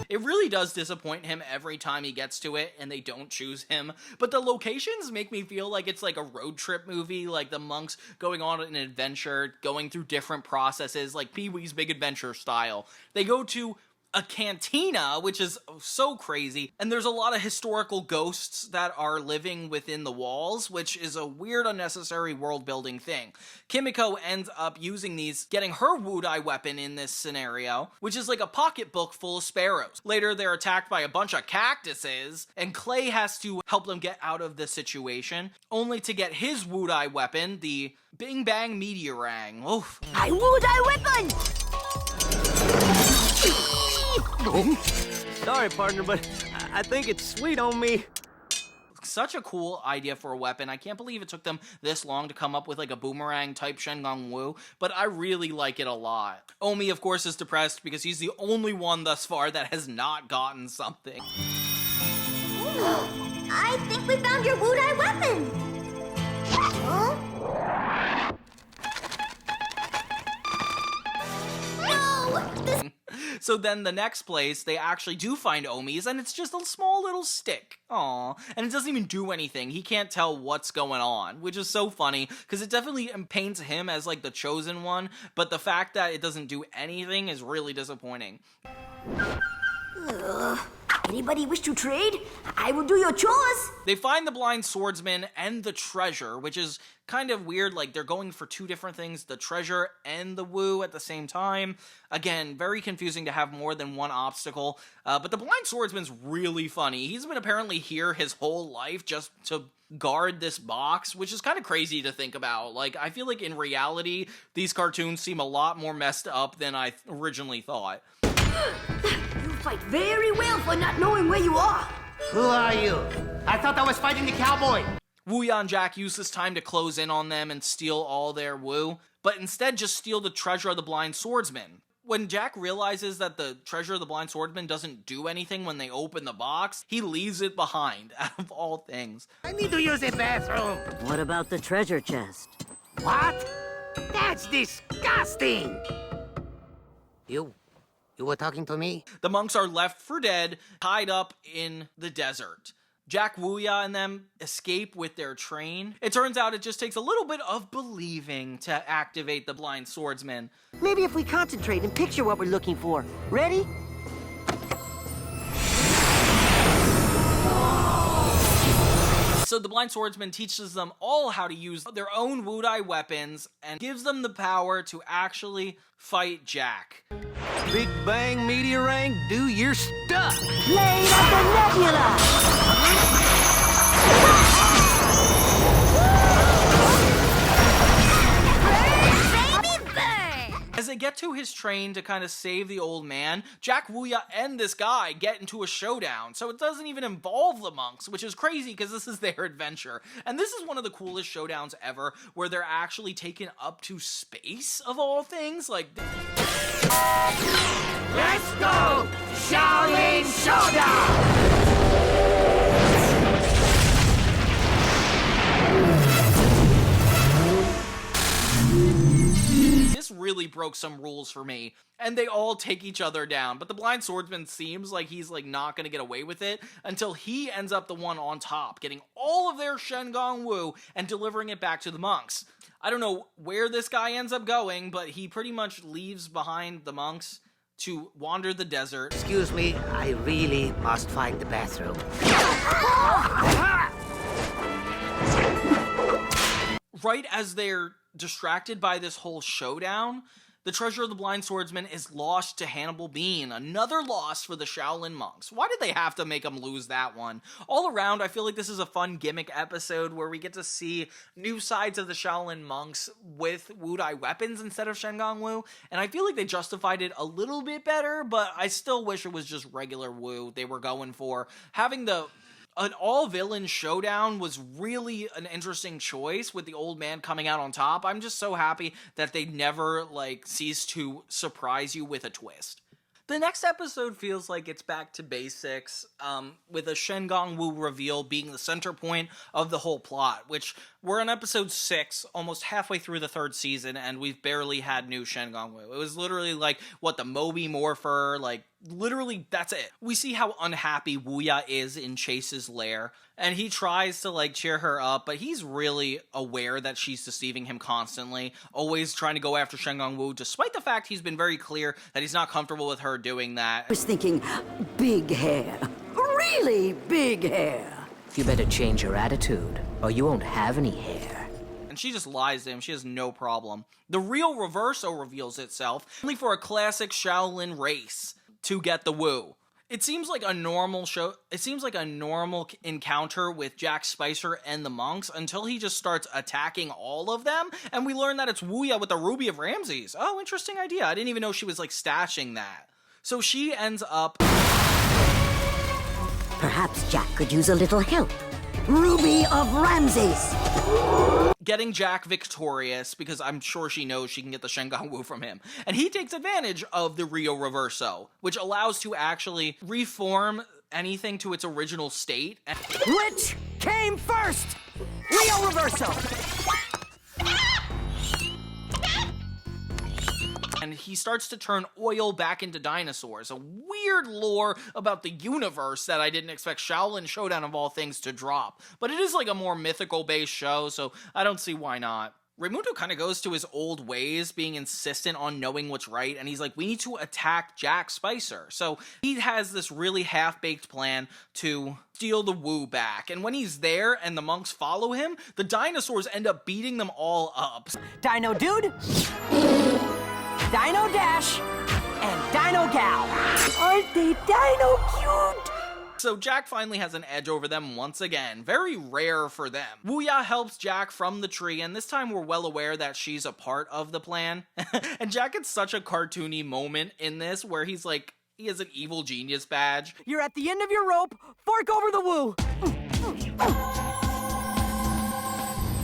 It really does disappoint him every time he gets to it and they don't choose him. But the locations make me feel like it's like a road trip movie, like the monks going on an adventure, going through different processes, like Pee-wee's Big Adventure style. They go to a cantina, which is so crazy, and there's a lot of historical ghosts that are living within the walls, which is a weird, unnecessary world-building thing. Kimiko ends up using these, getting her wudai weapon in this scenario, which is like a pocketbook full of sparrows. Later, they're attacked by a bunch of cactuses, and Clay has to help them get out of the situation, only to get his wudai weapon, the Bing Bang Meteorang. Oof. My wudai weapon! Sorry, partner, but I think it's sweet on me. such a cool idea for a weapon. I can't believe it took them this long to come up with like a boomerang type Shengong Wu, but I really like it a lot. Omi, of course, is depressed because he's the only one thus far that has not gotten something. I think we found your wudai weapon! Huh? No! So then the next place they actually do find Omi's, and it's just a small little stick. Aww. And it doesn't even do anything. He can't tell what's going on, which is so funny, because it definitely paints him as like the chosen one, but the fact that it doesn't do anything is really disappointing. Anybody wish to trade? I will do your chores. They find the blind swordsman and the treasure, which is kind of weird. Like, they're going for two different things, the treasure and the woo at the same time. Again, very confusing to have more than one obstacle. But the blind swordsman's really funny. He's been apparently here his whole life just to guard this box, which is kind of crazy to think about. Like, I feel like in reality, these cartoons seem a lot more messed up than I originally thought. You fight very well for not knowing where you are. Who are you? I thought I was fighting the cowboy. Wuya and Jack use this time to close in on them and steal all their woo, but instead just steal the treasure of the blind swordsman. When Jack realizes that the treasure of the blind swordsman doesn't do anything when they open the box, he leaves it behind, out of all things. I need to use the bathroom. What about the treasure chest? What? That's disgusting. You were talking to me? The monks are left for dead, tied up in the desert. Jack, Wuya, and them escape with their train. It turns out it just takes a little bit of believing to activate the blind swordsman. Maybe if we concentrate and picture what we're looking for. Ready? So the blind swordsman teaches them all how to use their own wudai weapons and gives them the power to actually fight Jack. Big bang meteorang, do your stuff. Blade of the Nebula! As they get to his train to kind of save the old man, Jack, Wuya, and this guy get into a showdown, so it doesn't even involve the monks, which is crazy because this is their adventure. And this is one of the coolest showdowns ever, where they're actually taken up to space, of all things. Like, Let's go! Xiaolin Showdown! this really broke some rules for me, and they all take each other down, but the blind swordsman seems like he's like not gonna get away with it until he ends up the one on top, getting all of their Shengong Wu and delivering it back to the monks. I don't know where this guy ends up going, but he pretty much leaves behind the monks to wander the desert. Excuse me, I really must find the bathroom. Right as they're distracted by this whole showdown, the treasure of the blind swordsman is lost to Hannibal Bean. Another loss for the Shaolin monks. Why did they have to make them lose that one? All around, I feel like this is a fun gimmick episode where we get to see new sides of the Shaolin monks with wudai weapons instead of Shengong Wu, and I feel like they justified it a little bit better, but I still wish it was just regular Wu they were going for. Having an all-villain showdown was really an interesting choice with the old man coming out on top. I'm just so happy that they never, cease to surprise you with a twist. The next episode feels like it's back to basics, with a Shengong Wu reveal being the center point of the whole plot, which we're on episode 6, almost halfway through the 3rd season, and we've barely had new Shengong Wu. It was literally the Moby Morpher, literally, that's it. We see how unhappy Wuya is in Chase's lair, and he tries to, cheer her up, but he's really aware that she's deceiving him constantly, always trying to go after Shengong Wu, despite the fact he's been very clear that he's not comfortable with her doing that. I was thinking, big hair. Really big hair. You better change your attitude, or you won't have any hair. And she just lies to him. She has no problem. The real reverso reveals itself, only for a classic Shaolin race to get the Wu. It seems like a normal encounter with Jack Spicer and the monks until he just starts attacking all of them, and we learn that it's Wuya with the Ruby of Ramses. Oh, interesting idea. I didn't even know she was stashing that. So she ends up... Perhaps Jack could use a little help. Ruby of Ramses! Getting Jack victorious because I'm sure she knows she can get the Shengang Wu from him. And he takes advantage of the Rio Reverso, which allows to actually reform anything to its original state. Which came first? Rio Reverso! And he starts to turn oil back into dinosaurs. A weird lore about the universe that I didn't expect Xiaolin Showdown of all things to drop. But it is like a more mythical-based show, so I don't see why not. Raimundo kind of goes to his old ways, being insistent on knowing what's right, and he's like, we need to attack Jack Spicer. So he has this really half-baked plan to steal the Wu back. And when he's there and the monks follow him, the dinosaurs end up beating them all up. Dino Dude, Dino Dash, and Dino Gal. Aren't they dino cute? So Jack finally has an edge over them once again, very rare for them. Wuya helps Jack from the tree, and this time we're well aware that she's a part of the plan. And Jack gets such a cartoony moment in this where he's like, he has an evil genius badge. You're at the end of your rope, fork over the Wu.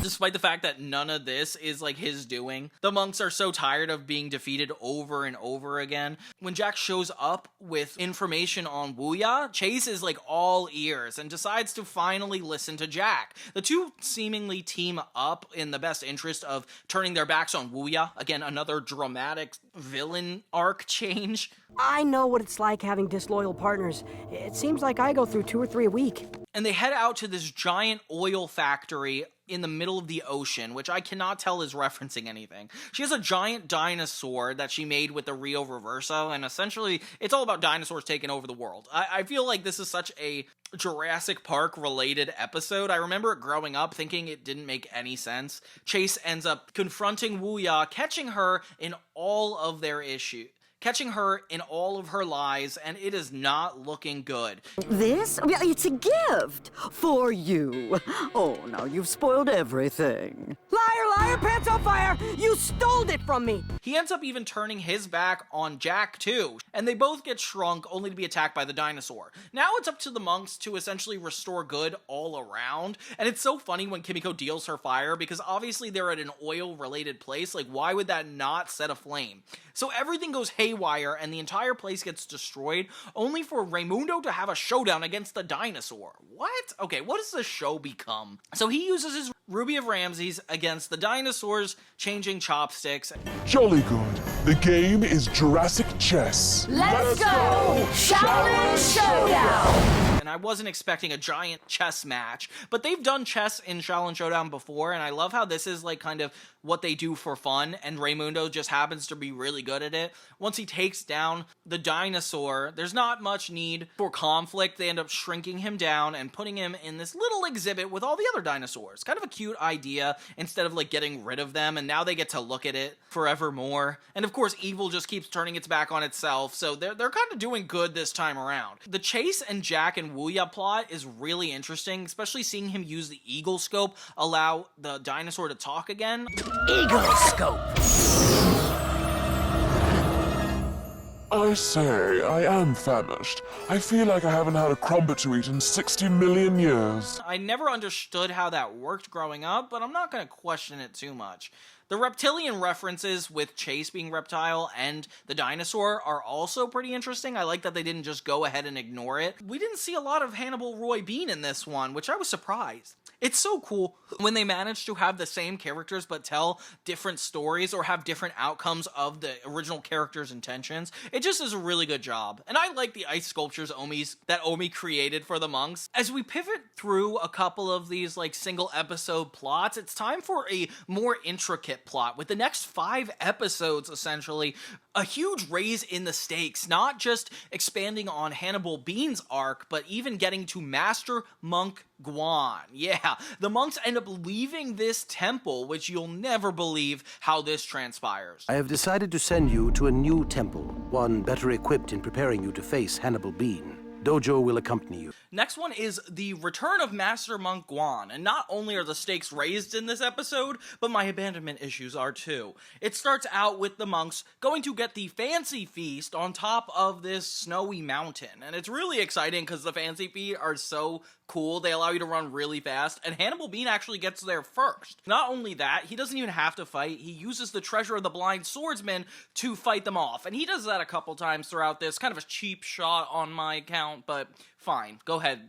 Despite the fact that none of this is like his doing, the monks are so tired of being defeated over and over again. When Jack shows up with information on Wuya, Chase is like all ears and decides to finally listen to Jack. The two seemingly team up in the best interest of turning their backs on Wuya. Again, another dramatic villain arc change. I know what it's like having disloyal partners. It seems like I go through 2 or 3 a week. And they head out to this giant oil factory in the middle of the ocean, which I cannot tell is referencing anything. She has a giant dinosaur that she made with the Rio Reverso, and essentially, it's all about dinosaurs taking over the world. I feel like this is such a Jurassic Park-related episode. I remember it growing up thinking it didn't make any sense. Chase ends up confronting Wuya, catching her in all of their issues. Catching her in all of her lies, and it is not looking good. This? Well, it's a gift for you. Oh, now you've spoiled everything. Liar, liar, pants on fire! You stole it from me! He ends up even turning his back on Jack, too, and they both get shrunk only to be attacked by the dinosaur. Now it's up to the monks to essentially restore good all around, and it's so funny when Kimiko deals her fire, because obviously they're at an oil-related place. Like, why would that not set a flame? So everything goes haywire, and the entire place gets destroyed, only for Raimundo to have a showdown against the dinosaur. What? Okay, what does the show become? So he uses his Ruby of Ramses against the dinosaurs, changing chopsticks. Jolly good. The game is Jurassic Chess. Let's go! Xiaolin Showdown! And I wasn't expecting a giant chess match, but they've done chess in Xiaolin Showdown before, and I love how this is like kind of what they do for fun, and Raimundo just happens to be really good at it. Once he takes down the dinosaur, there's not much need for conflict. They end up shrinking him down and putting him in this little exhibit with all the other dinosaurs. Kind of a cute idea, instead of like getting rid of them, and now they get to look at it forevermore. And of course, evil just keeps turning its back on itself, so they're kind of doing good this time around. The Chase and Jack and Wuya plot is really interesting, especially seeing him use the eagle scope, allow the dinosaur to talk again. Eagle scope! I say, I am famished. I feel like I haven't had a crumpet to eat in 60 million years. I never understood how that worked growing up, but I'm not going to question it too much. The reptilian references with Chase being reptile and the dinosaur are also pretty interesting. I like that they didn't just go ahead and ignore it. We didn't see a lot of Hannibal Roy Bean in this one, which I was surprised. It's so cool when they manage to have the same characters but tell different stories or have different outcomes of the original character's intentions. It just is a really good job. And I like the ice sculptures that Omi created for the monks. As we pivot through a couple of these like single episode plots, it's time for a more intricate plot with the next 5 episodes, essentially a huge raise in the stakes, not just expanding on Hannibal Bean's arc, but even getting to Master Monk Guan. Yeah, the monks end up leaving this temple, which you'll never believe how this transpires. I have decided to send you to a new temple, one better equipped in preparing you to face Hannibal Bean. Dojo will accompany you. Next one is the return of Master Monk Guan, and not only are the stakes raised in this episode, but my abandonment issues are too. It starts out with the monks going to get the fancy feast on top of this snowy mountain, and it's really exciting because the fancy feet are so cool. They allow you to run really fast, and Hannibal Bean actually gets there first. Not only that, he doesn't even have to fight. He uses the treasure of the blind swordsman to fight them off, and he does that a couple times throughout this. Kind of a cheap shot on my account, but fine. Go ahead.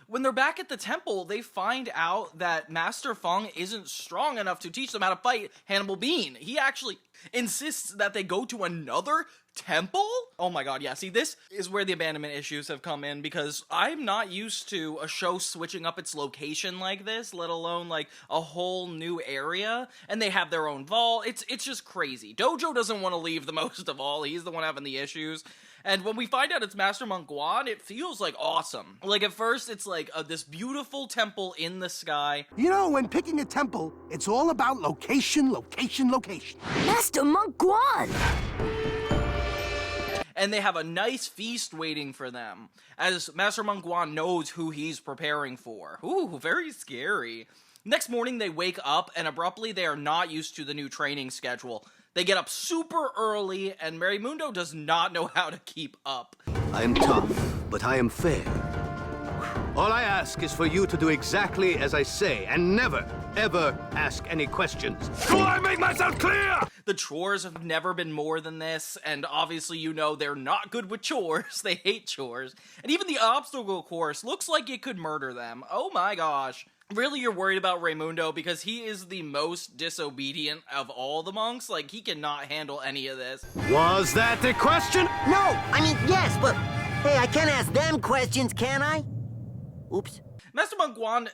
When they're back at the temple, they find out that Master Feng isn't strong enough to teach them how to fight Hannibal Bean. He actually insists that they go to another temple? Oh my god, yeah. See, this is where the abandonment issues have come in, because I'm not used to a show switching up its location like this, let alone like a whole new area, and they have their own vault. It's just crazy. Dojo doesn't want to leave the most of all. He's the one having the issues. And when we find out it's Master Monk Guan, it feels like awesome. Like at first, it's like this beautiful temple in the sky. You know, when picking a temple, it's all about location, location, location. Master Monk Guan! And they have a nice feast waiting for them, as Master Monk Guan knows who he's preparing for. Ooh, very scary. Next morning, they wake up, and abruptly, they are not used to the new training schedule. They get up super early, and Raimundo does not know how to keep up. I am tough, but I am fair. All I ask is for you to do exactly as I say, and never, ever ask any questions. Do I make myself clear? The chores have never been more than this, and obviously you know they're not good with chores. They hate chores. And even the obstacle course looks like it could murder them. Oh my gosh. Really, you're worried about Raimundo because he is the most disobedient of all the monks? Like, he cannot handle any of this. Was that the question? No, I mean, yes, but hey, I can't ask them questions, can I? Oops. Master Monk Guan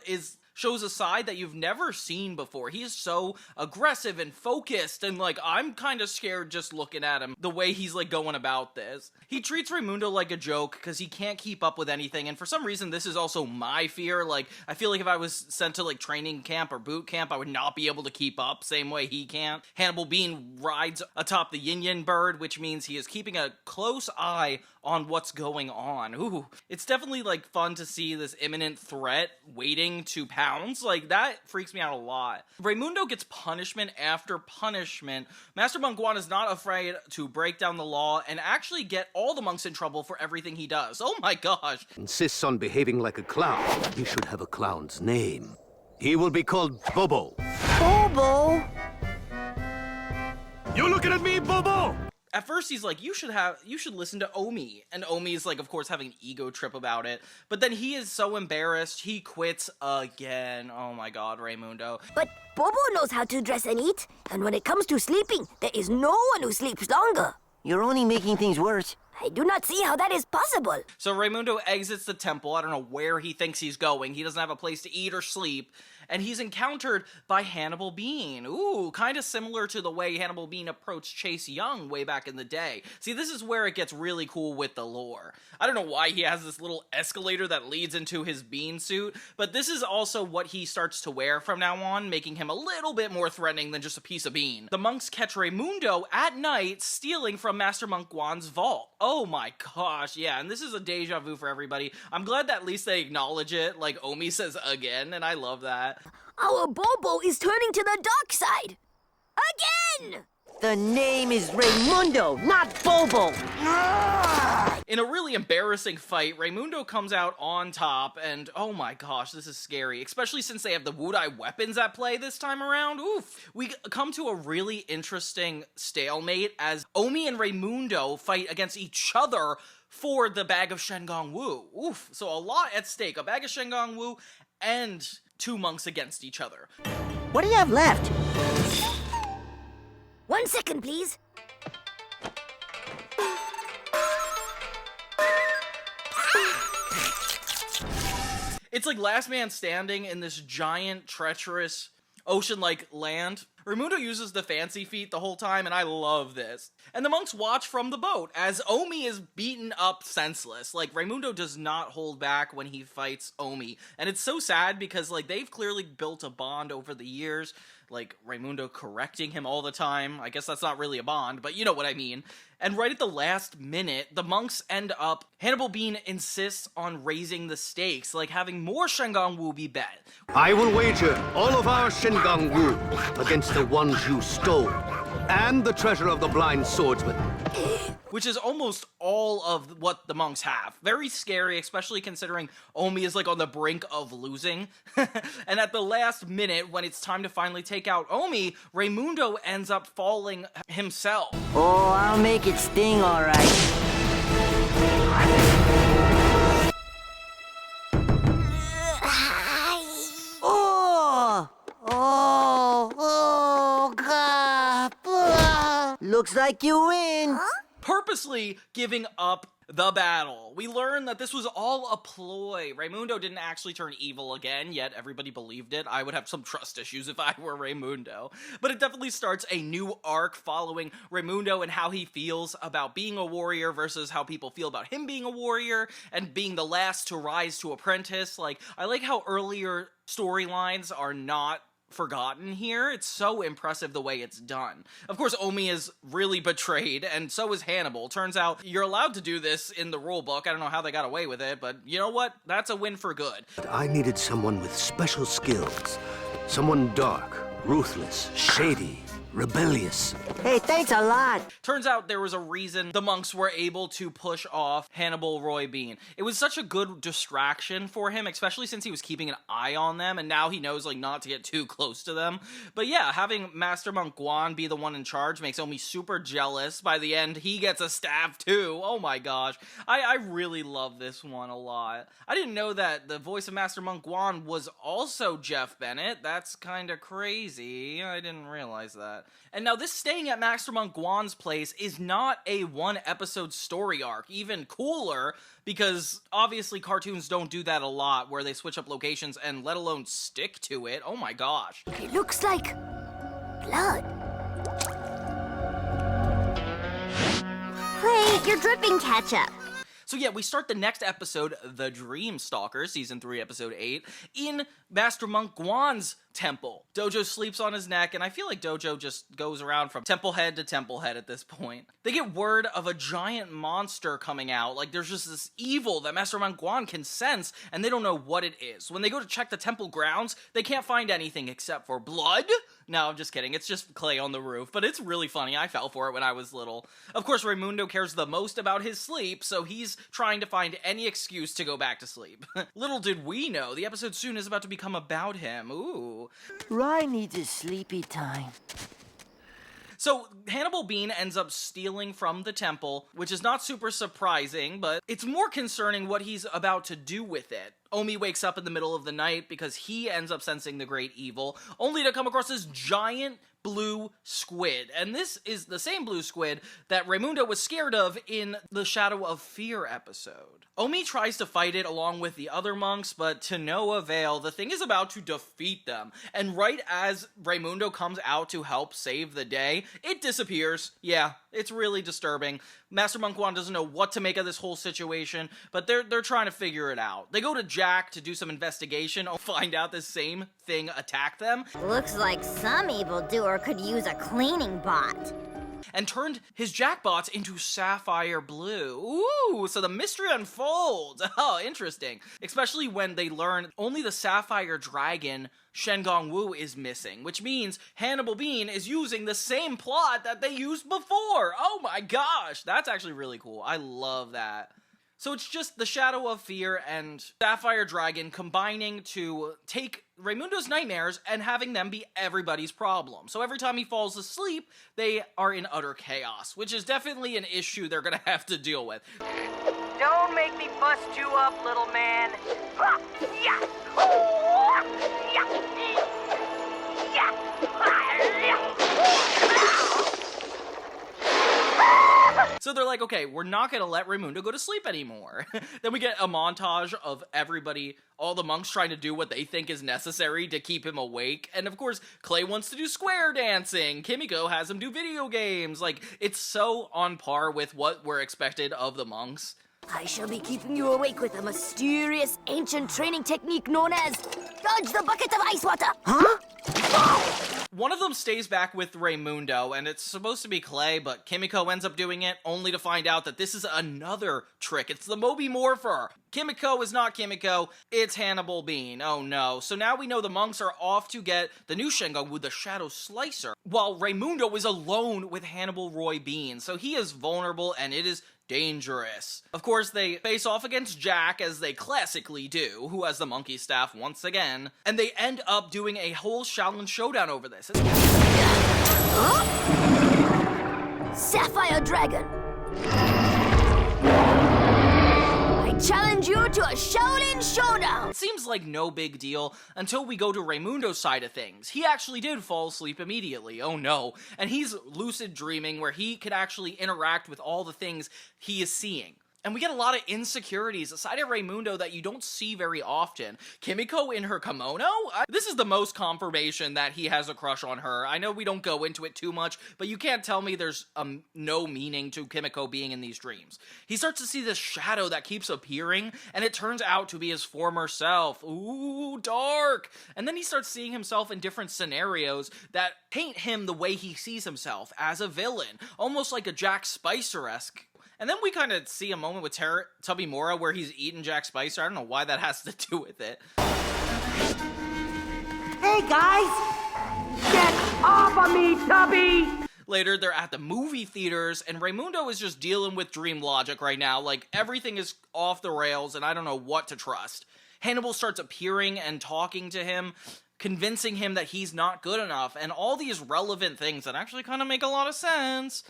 shows a side that you've never seen before. He is so aggressive and focused, and like, I'm kind of scared just looking at him, the way he's like going about this. He treats Raimundo like a joke because he can't keep up with anything, and for some reason this is also my fear. Like, I feel like if I was sent to like training camp or boot camp, I would not be able to keep up, same way he can't. Hannibal Bean rides atop the yin-yin bird, which means he is keeping a close eye on what's going on. Ooh, it's definitely like fun to see this imminent threat waiting to pounce. Like, that freaks me out a lot. Raimundo gets punishment after punishment. Master Monk Guan is not afraid to break down the law and actually get all the monks in trouble for everything he does. Oh my gosh. Insists on behaving like a clown. He should have a clown's name. He will be called Bobo. Bobo? You looking at me, Bobo? At first, he's like, you should listen to Omi. And Omi's like, of course, having an ego trip about it. But then he is so embarrassed, he quits again. Oh my god, Raimundo. But Bobo knows how to dress and eat. And when it comes to sleeping, there is no one who sleeps longer. You're only making things worse. I do not see how that is possible. So Raimundo exits the temple. I don't know where he thinks he's going. He doesn't have a place to eat or sleep. And he's encountered by Hannibal Bean. Ooh, kind of similar to the way Hannibal Bean approached Chase Young way back in the day. See, this is where it gets really cool with the lore. I don't know why he has this little escalator that leads into his bean suit, but this is also what he starts to wear from now on, making him a little bit more threatening than just a piece of bean. The monks catch Raimundo at night stealing from Master Monk Guan's vault. Oh my gosh, yeah, and this is a deja vu for everybody. I'm glad that at least they acknowledge it, like Omi says again, and I love that. Our Bobo is turning to the dark side. Again! The name is Raimundo, not Bobo. In a really embarrassing fight, Raimundo comes out on top, and oh my gosh, this is scary, especially since they have the wudai weapons at play this time around. Oof. We come to a really interesting stalemate as Omi and Raimundo fight against each other for the bag of Shengong Wu. Oof. So a lot at stake. A bag of Shengong Wu and two monks against each other. What do you have left? 1 second, please. It's like last man standing in this giant, treacherous, ocean-like land. Raimundo uses the fancy feet the whole time, and I love this. And the monks watch from the boat as Omi is beaten up senseless. Like, Raimundo does not hold back when he fights Omi. And it's so sad because, like, they've clearly built a bond over the years. Like, Raimundo correcting him all the time. I guess that's not really a bond, but you know what I mean. And right at the last minute, the monks end up... Hannibal Bean insists on raising the stakes, like having more Shengong Wu be bet. I will wager all of our Shengong Wu against the ones you stole, and the treasure of the blind swordsman. Which is almost all of what the monks have. Very scary, especially considering Omi is like on the brink of losing. And at the last minute, when it's time to finally take out Omi, Raimundo ends up falling himself. Oh, I'll make it sting, all right. God. Looks like you win. Purposely giving up the battle. We learn that this was all a ploy. Raimundo didn't actually turn evil again, yet everybody believed it. I would have some trust issues if I were Raimundo. But it definitely starts a new arc following Raimundo and how he feels about being a warrior versus how people feel about him being a warrior and being the last to rise to apprentice. Like, I like how earlier storylines are not forgotten here. It's so impressive the way it's done. Of course, Omi is really betrayed, and so is Hannibal. Turns out you're allowed to do this in the rule book. I don't know how they got away with it, but you know what? That's a win for good. I needed someone with special skills. Someone dark, ruthless, shady, rebellious. Hey, thanks a lot. Turns out there was a reason the monks were able to push off Hannibal Roy Bean. It was such a good distraction for him, especially since he was keeping an eye on them, and now he knows, like, not to get too close to them. But yeah, having Master Monk Guan be the one in charge makes Omi super jealous. By the end, he gets a staff too. Oh my gosh. I really love this one a lot. I didn't know that the voice of Master Monk Guan was also Jeff Bennett. That's kind of crazy. I didn't realize that. And now this staying at Master Monk Guan's place is not a one-episode story arc. Even cooler, because obviously cartoons don't do that a lot, where they switch up locations and let alone stick to it. Oh my gosh. It looks like blood. Wait, you're dripping ketchup. So yeah, we start the next episode, The Dream Stalker, Season 3, Episode 8, in Master Monk Guan's temple. Dojo sleeps on his neck, and I feel like Dojo just goes around from temple head to temple head at this point. They get word of a giant monster coming out, like there's just this evil that Master Monk Guan can sense, and they don't know what it is. When they go to check the temple grounds, they can't find anything except for blood? No, I'm just kidding. It's just clay on the roof, but it's really funny. I fell for it when I was little. Of course, Raimundo cares the most about his sleep, so he's trying to find any excuse to go back to sleep. Little did we know, the episode soon is about to become about him. Ooh. Rai needs his sleepy time. So, Hannibal Bean ends up stealing from the temple, which is not super surprising, but it's more concerning what he's about to do with it. Omi wakes up in the middle of the night because he ends up sensing the great evil, only to come across this giant blue squid. And this is the same blue squid that Raimundo was scared of in the Shadow of Fear episode. Omi tries to fight it along with the other monks, but to no avail. The thing is about to defeat them. And right as Raimundo comes out to help save the day, it disappears. Yeah, it's really disturbing. Master Monk Guan doesn't know what to make of this whole situation, but they're trying to figure it out. They go to Jack to do some investigation, find out the same thing attacked them. Looks like some evildoer could use a cleaning bot. And turned his jackbots into sapphire blue. Ooh, so the mystery unfolds. Oh, interesting. Especially when they learn only the Sapphire Dragon, Shengong Wu, is missing, which means Hannibal Bean is using the same plot that they used before. Oh my gosh, that's actually really cool. I love that. So it's just the Shadow of Fear and Sapphire Dragon combining to take Raimundo's nightmares and having them be everybody's problem. So every time he falls asleep, they are in utter chaos, which is definitely an issue they're gonna have to deal with. Don't make me bust you up, little man. So So they're like, okay, we're not gonna let Raimundo go to sleep anymore. Then we get a montage of everybody, all the monks trying to do what they think is necessary to keep him awake. And of course, Clay wants to do square dancing. Kimiko has him do video games. Like, it's so on par with what we're expected of the monks. I shall be keeping you awake with a mysterious ancient training technique known as dodge the bucket of ice water. Huh? One of them stays back with Raimundo, and it's supposed to be Clay, but Kimiko ends up doing it, only to find out that this is another trick. It's the Moby Morpher. Kimiko is not Kimiko, it's Hannibal Bean. Oh no. So now we know the monks are off to get the new Shengon Wu, the Shadow Slicer, while Raimundo is alone with Hannibal Roy Bean. So he is vulnerable, and it is dangerous. Of course, they face off against Jack, as they classically do, who has the monkey staff once again, and they end up doing a whole Xiaolin Showdown over this. Sapphire Dragon! I challenge you to a Xiaolin Showdown! It seems like no big deal until we go to Raimundo's side of things. He actually did fall asleep immediately, oh no, and he's lucid dreaming where he could actually interact with all the things he is seeing. And we get a lot of insecurities aside of Raimundo that you don't see very often. Kimiko in her kimono? This is the most confirmation that he has a crush on her. I know we don't go into it too much, but you can't tell me there's no meaning to Kimiko being in these dreams. He starts to see this shadow that keeps appearing, and it turns out to be his former self. Ooh, dark! And then he starts seeing himself in different scenarios that paint him the way he sees himself, as a villain. Almost like a Jack Spicer-esque. And then we kind of see a moment with Tubby Mora where he's eating Jack Spicer. I don't know why that has to do with it. Hey, guys! Get off of me, Tubby! Later, they're at the movie theaters, and Raimundo is just dealing with dream logic right now. Like, everything is off the rails, and I don't know what to trust. Hannibal starts appearing and talking to him, convincing him that he's not good enough, and all these relevant things that actually kind of make a lot of sense.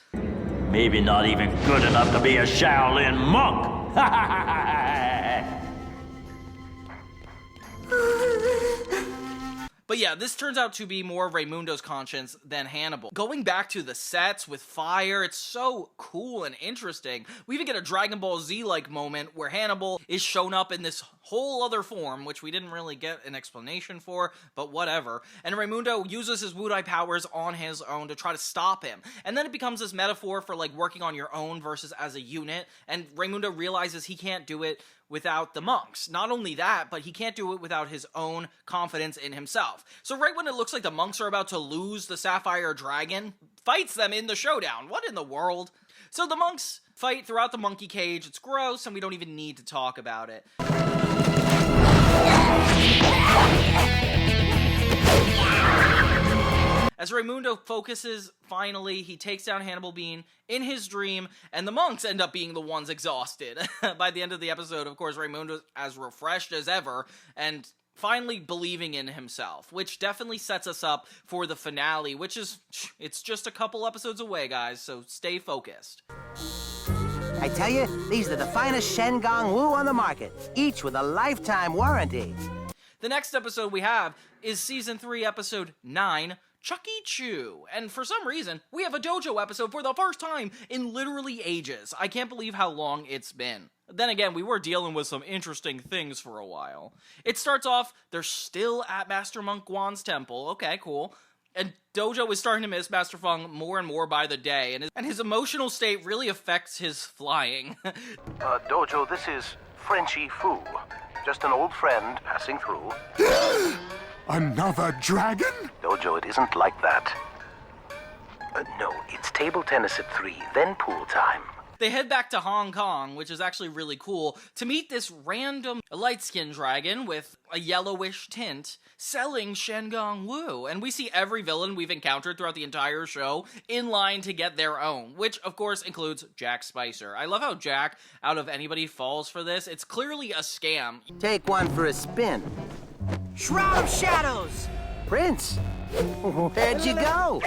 Maybe not even good enough to be a Shaolin monk. But yeah, this turns out to be more Raimundo's conscience than Hannibal. Going back to the sets with fire, it's so cool and interesting. We even get a Dragon Ball Z-like moment where Hannibal is shown up in this whole other form, which we didn't really get an explanation for, but whatever. And Raimundo uses his wudai powers on his own to try to stop him. And then it becomes this metaphor for like working on your own versus as a unit, and Raimundo realizes he can't do it without the monks. Not only that, but he can't do it without his own confidence in himself. So right when it looks like the monks are about to lose the Sapphire Dragon, fights them in the showdown. What in the world? So the monks fight throughout the monkey cage. It's gross, and we don't even need to talk about it. As Raimundo focuses, finally, he takes down Hannibal Bean in his dream, and the monks end up being the ones exhausted. By the end of the episode, of course, Raimundo's as refreshed as ever, and finally believing in himself, which definitely sets us up for the finale, which is, it's just a couple episodes away, guys, so stay focused. I tell you, these are the finest Shengon Wu on the market, each with a lifetime warranty. The next episode we have is Season 3, Episode 9, Chucky Choo. And for some reason, we have a dojo episode for the first time in literally ages. I can't believe how long it's been. Then again, we were dealing with some interesting things for a while. It starts off, they're still at Master Monk Guan's temple. Okay, cool. And Dojo is starting to miss Master Feng more and more by the day, and his emotional state really affects his flying. Dojo, this is Frenchy Fu. Just an old friend passing through. Another dragon? Dojo, it isn't like that. No, it's table tennis at 3, then pool time. They head back to Hong Kong, which is actually really cool, to meet this random light-skinned dragon with a yellowish tint selling Shengon Wu. And we see every villain we've encountered throughout the entire show in line to get their own, which of course includes Jack Spicer. I love how Jack, out of anybody, falls for this. It's clearly a scam. Take one for a spin. Shroud of Shadows! Prince, Where'd you go?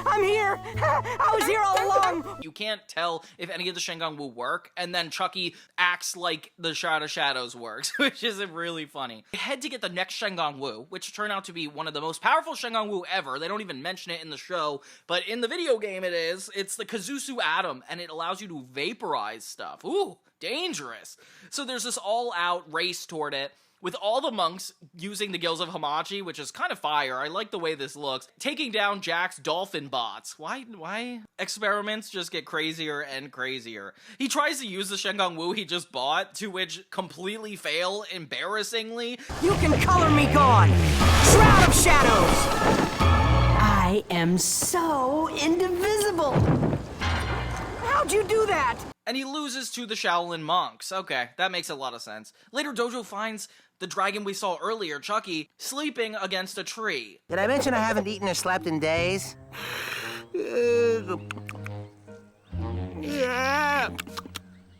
I'm here! I was here all along! You can't tell if any of the Shengang Wu work, and then Chucky acts like the Shroud of Shadows works, which is really funny. They head to get the next Shengang Wu, which turned out to be one of the most powerful Shengang Wu ever. They don't even mention it in the show, but in the video game it is. It's the Kazusu Atom, and it allows you to vaporize stuff. Ooh, dangerous. So there's this all-out race toward it, with all the monks using the gills of Hamachi, which is kind of fire. I like the way this looks. Taking down Jack's dolphin bots. Why? Experiments just get crazier and crazier. He tries to use the Shengang Wu he just bought, to which completely fail, embarrassingly. You can color me gone! Shroud of Shadows! I am so indivisible! How'd you do that? And he loses to the Shaolin monks. Okay, that makes a lot of sense. Later, Dojo finds the dragon we saw earlier, Chucky, sleeping against a tree. Did I mention I haven't eaten or slept in days? Yeah.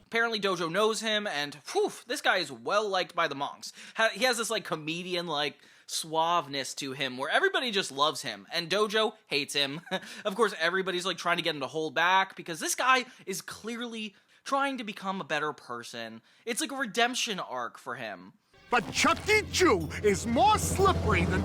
Apparently Dojo knows him, and whew, this guy is well liked by the monks. He has this like comedian-like suaveness to him where everybody just loves him, and Dojo hates him. Of course, everybody's like trying to get him to hold back because this guy is clearly trying to become a better person. It's like a redemption arc for him. But Chucky Choo is more slippery than...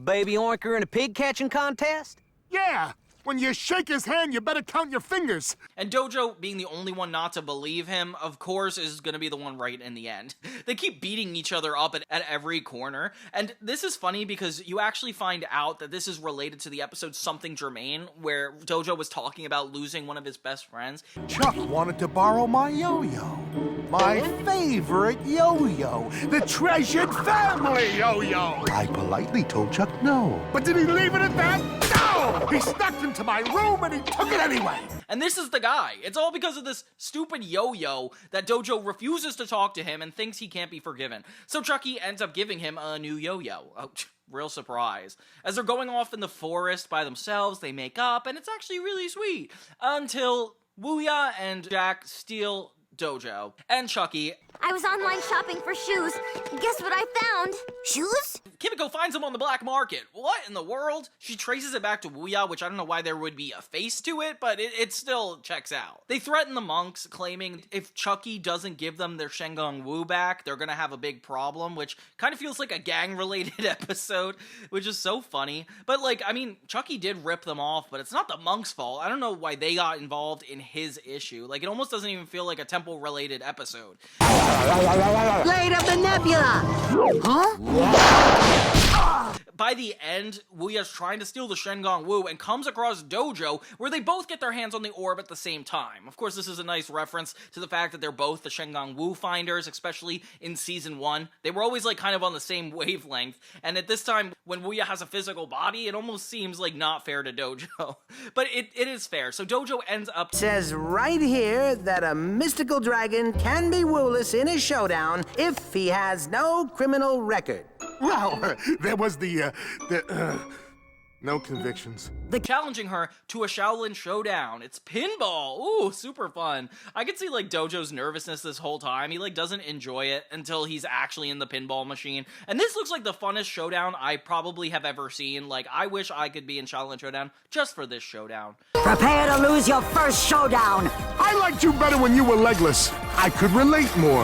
Baby oinker in a pig catching contest? Yeah! When you shake his hand, you better count your fingers. And Dojo, being the only one not to believe him, of course, is going to be the one right in the end. They keep beating each other up at every corner. And this is funny because you actually find out that this is related to the episode Something Germain, where Dojo was talking about losing one of his best friends. Chuck wanted to borrow my yo-yo. My favorite yo-yo. The treasured family yo-yo. I politely told Chuck no. But did he leave it at that? No! He snuck into my room and he took it anyway. And this is the guy. It's all because of this stupid yo-yo that Dojo refuses to talk to him and thinks he can't be forgiven. So Chucky ends up giving him a new yo-yo. Oh, real surprise. As they're going off in the forest by themselves, they make up, and it's actually really sweet. Until Wuya and Jack steal Dojo and Chucky. I was online shopping for shoes. Guess what I found? Shoes? Kimiko finds them on the black market. What in the world? She traces it back to Wuya, which I don't know why there would be a face to it, but it still checks out. They threaten the monks, claiming if Chucky doesn't give them their Shengang Wu back, they're gonna have a big problem, which kind of feels like a gang-related episode, which is so funny. But like, I mean, Chucky did rip them off, but it's not the monks' fault. I don't know why they got involved in his issue. Like, it almost doesn't even feel like a temple-related episode. Blade of the Nebula! Huh? By the end, Wuya's trying to steal the Shengang Wu and comes across Dojo, where they both get their hands on the orb at the same time. Of course, this is a nice reference to the fact that they're both the Shengang Wu finders, especially in Season 1. They were always, like, kind of on the same wavelength, and at this time, when Wuya has a physical body, it almost seems, like, not fair to Dojo. But it is fair, so Dojo ends up... Says right here that a mystical dragon can be Wu-less in a showdown if he has no criminal record. Well, there was no convictions. Challenging her to a Xiaolin Showdown. It's pinball. Ooh, super fun. I could see, like, Dojo's nervousness this whole time. He, like, doesn't enjoy it until he's actually in the pinball machine. And this looks like the funnest showdown I probably have ever seen. Like, I wish I could be in Xiaolin Showdown just for this showdown. Prepare to lose your first showdown. I liked you better when you were legless. I could relate more.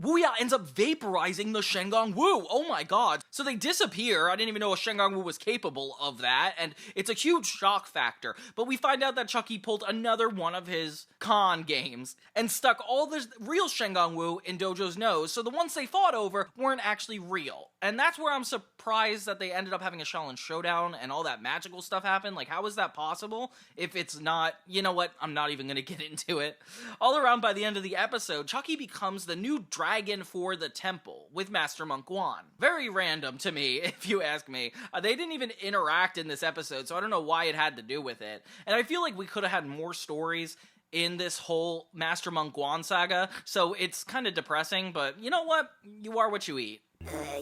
Wuya ends up vaporizing the Shengang Wu. Oh my god. So they disappear. I didn't even know a Shengang Wu was capable of that, and it's a huge shock factor. But we find out that Chucky pulled another one of his con games and stuck all the real Shengang Wu in Dojo's nose, so the ones they fought over weren't actually real. And that's where I'm surprised that they ended up having a Xiaolin Showdown and all that magical stuff happened. Like, how is that possible if it's not... You know what? I'm not even gonna get into it. All around, by the end of the episode, Chucky becomes the new dragon for the temple with Master Monk Guan. Very random to me, if you ask me. They didn't even interact in this episode, so I don't know why it had to do with it. And I feel like we could have had more stories in this whole Master Monk Guan saga, so it's kind of depressing, but you know what? You are what you eat.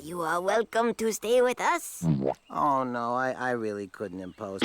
You are welcome to stay with us. Oh no, I really couldn't impose.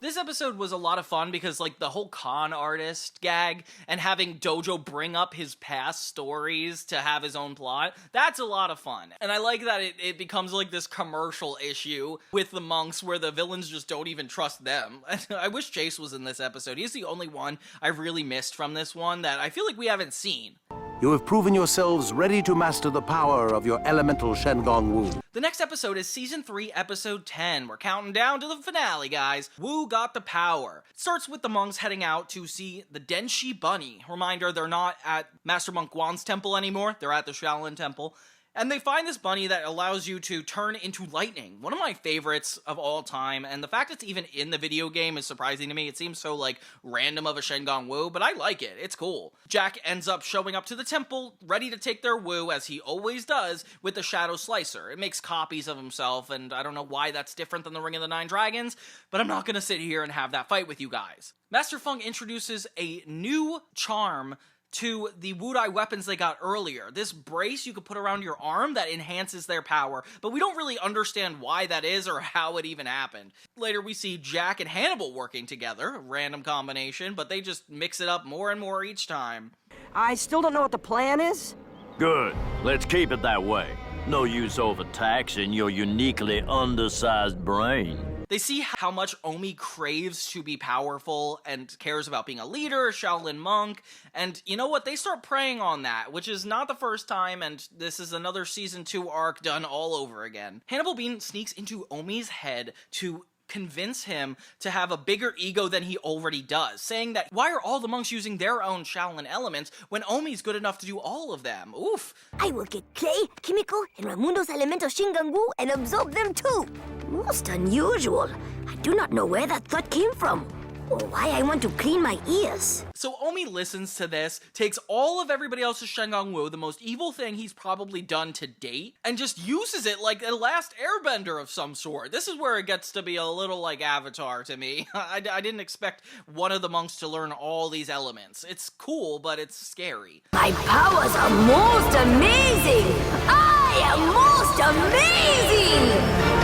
This episode was a lot of fun because, like, the whole con artist gag and having Dojo bring up his past stories to have his own plot, that's a lot of fun. And I like that it becomes like this commercial issue with the monks where the villains just don't even trust them. I wish Chase was in this episode. He's the only one I really missed from this one that I feel like we haven't seen. You have proven yourselves ready to master the power of your elemental Shengong Wu. The next episode is Season 3, Episode 10. We're counting down to the finale, guys. Wu got the power. It starts with the monks heading out to see the Denshi Bunny. Reminder, they're not at Master Monk Guan's temple anymore. They're at the Xiaolin temple. And they find this bunny that allows you to turn into lightning. One of my favorites of all time, and the fact it's even in the video game is surprising to me. It seems so, like, random of a Shengong Wu, but I like it. It's cool. Jack ends up showing up to the temple, ready to take their Wu, as he always does, with the Shadow Slicer. It makes copies of himself, and I don't know why that's different than the Ring of the Nine Dragons, but I'm not gonna sit here and have that fight with you guys. Master Feng introduces a new charm to the wudai weapons they got earlier. This brace you could put around your arm that enhances their power, but we don't really understand why that is or how it even happened. Later we see Jack and Hannibal working together, a random combination, but they just mix it up more and more each time. I still don't know what the plan is. Good. Let's keep it that way. No use overtaxing your uniquely undersized brain. They see how much Omi craves to be powerful and cares about being a leader, a Shaolin monk, and you know what? They start preying on that, which is not the first time, and this is another Season 2 arc done all over again. Hannibal Bean sneaks into Omi's head to convince him to have a bigger ego than he already does, saying that why are all the monks using their own Shaolin elements when Omi's good enough to do all of them? Oof. I will get clay, Kimiko, and Raimundo's elemental Shingon Wu and absorb them too. Most unusual. I do not know where that thought came from, or why I want to clean my ears. So Omi listens to this, takes all of everybody else's Shengong Wu, the most evil thing he's probably done to date, and just uses it like a last airbender of some sort. This is where it gets to be a little like Avatar to me. I didn't expect one of the monks to learn all these elements. It's cool, but it's scary. My powers are most amazing! I am most amazing!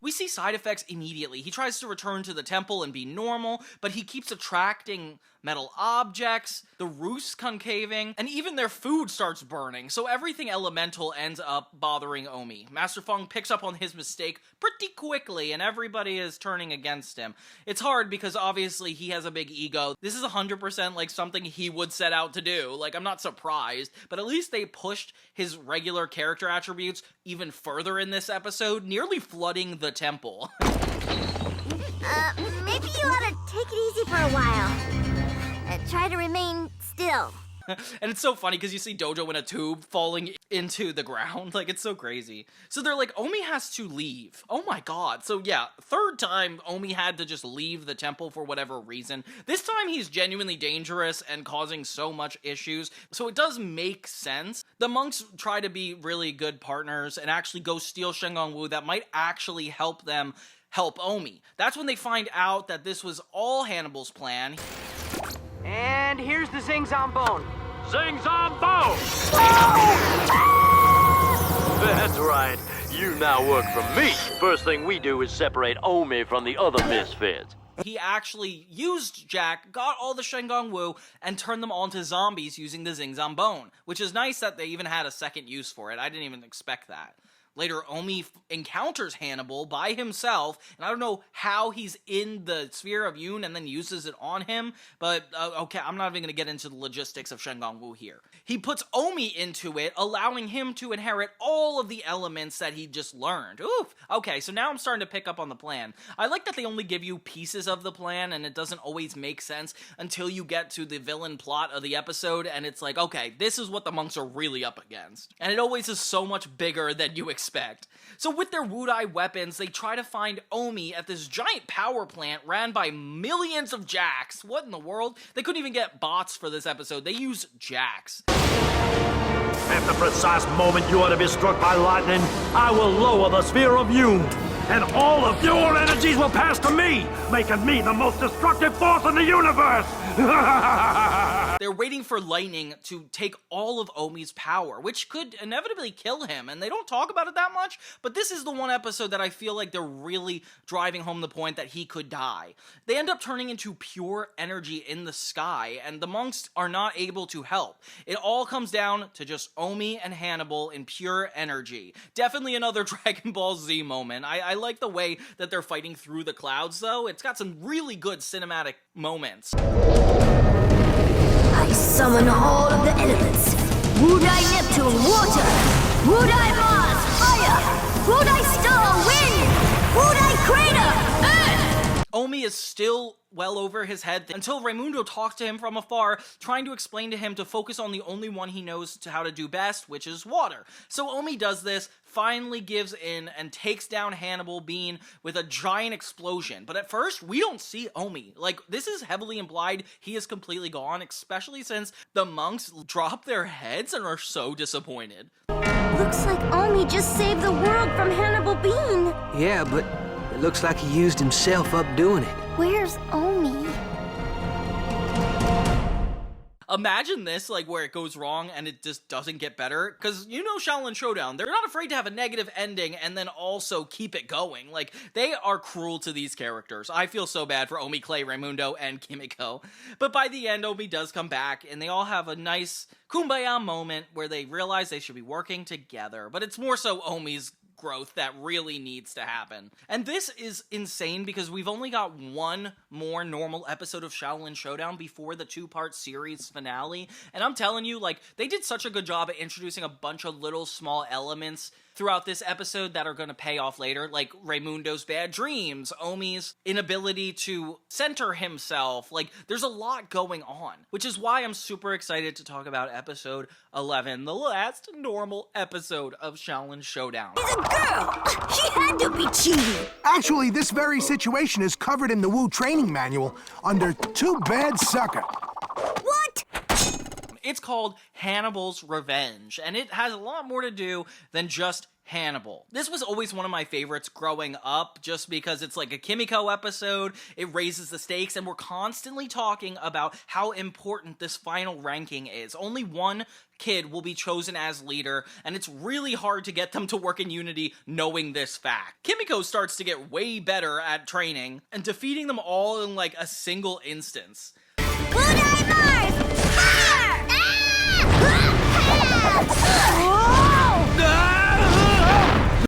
We see side effects immediately. He tries to return to the temple and be normal, but he keeps attracting metal objects, the roof's concaving, and even their food starts burning, so everything elemental ends up bothering Omi. Master Feng picks up on his mistake pretty quickly, and everybody is turning against him. It's hard because obviously he has a big ego. This is 100% like something he would set out to do. Like, I'm not surprised, but at least they pushed his regular character attributes even further in this episode, nearly flooding the temple. Maybe you ought to take it easy for a while. Try to remain still. And it's so funny because you see Dojo in a tube falling into the ground. Like, it's so crazy. So they're like, Omi has to leave. Oh my god. So yeah, third time Omi had to just leave the temple for whatever reason. This time he's genuinely dangerous and causing so much issues. So it does make sense. The monks try to be really good partners and actually go steal Shengong Wu that might actually help them help Omi. That's when they find out that this was all Hannibal's plan. And here's the Zing Zombone. Zing Zombone! That's right. You now work for me. First thing we do is separate Omi from the other misfits. He actually used Jack, got all the Shengong Wu, and turned them all into zombies using the Zing Zombone, which is nice that they even had a second use for it. I didn't even expect that. Later, Omi encounters Hannibal by himself, and I don't know how he's in the Sphere of Yun and then uses it on him, but okay, I'm not even going to get into the logistics of Shengong Wu here. He puts Omi into it, allowing him to inherit all of the elements that he just learned. Oof! Okay, so now I'm starting to pick up on the plan. I like that they only give you pieces of the plan, and it doesn't always make sense until you get to the villain plot of the episode, and it's like, okay, this is what the monks are really up against. And it always is so much bigger than you expect. So with their wudai weapons, they try to find Omi at this giant power plant ran by millions of Jacks. What in the world? They couldn't even get bots for this episode. They use Jacks. At the precise moment you are to be struck by lightning, I will lower the Sphere of Yun, and all of your energies will pass to me, making me the most destructive force in the universe. They're waiting for lightning to take all of Omi's power, which could inevitably kill him, and they don't talk about it that much, but this is the one episode that I feel like they're really driving home the point that he could die. They end up turning into pure energy in the sky, and the monks are not able to help. It all comes down to just Omi and Hannibal in pure energy. Definitely another Dragon Ball Z moment. I like the way that they're fighting through the clouds, though. It's got some really good cinematic moments. I summon all of the elements. Wudai Neptune, water. Wudai Mars, fire. Wudai Star, wind. Wudai Crater, earth. Omi is still well over his head until Raimundo talks to him from afar, trying to explain to him to focus on the only one he knows how to do best, which is water. So Omi does this, finally gives in, and takes down Hannibal Bean with a giant explosion. But at first, we don't see Omi. Like, this is heavily implied he is completely gone, especially since the monks drop their heads and are so disappointed. Looks like Omi just saved the world from Hannibal Bean. Yeah, but it looks like he used himself up doing it. Where's Omi? Imagine this, like, where it goes wrong and it just doesn't get better. Because, you know, Xiaolin Showdown, they're not afraid to have a negative ending and then also keep it going. Like, they are cruel to these characters. I feel so bad for Omi, Clay, Raimundo, and Kimiko. But by the end, Omi does come back, and they all have a nice kumbaya moment where they realize they should be working together. But it's more so Omi's growth that really needs to happen. And this is insane because we've only got one more normal episode of Xiaolin Showdown before the two-part series finale, and I'm telling you, like, they did such a good job at introducing a bunch of little small elements throughout this episode that are going to pay off later, like Raimundo's bad dreams, Omi's inability to center himself. Like, there's a lot going on, which is why I'm super excited to talk about episode 11, the last normal episode of Xiaolin Showdown. He's a girl! She had to be cheating! Actually, this very situation is covered in the Wu training manual under Too Bad Sucker. What? It's called Hannibal's Revenge, and it has a lot more to do than just Hannibal. This was always one of my favorites growing up, just because it's like a Kimiko episode, it raises the stakes, and we're constantly talking about how important this final ranking is. Only one kid will be chosen as leader, and it's really hard to get them to work in unity knowing this fact. Kimiko starts to get way better at training, and defeating them all in like a single instance. Wudai Mars! Fire!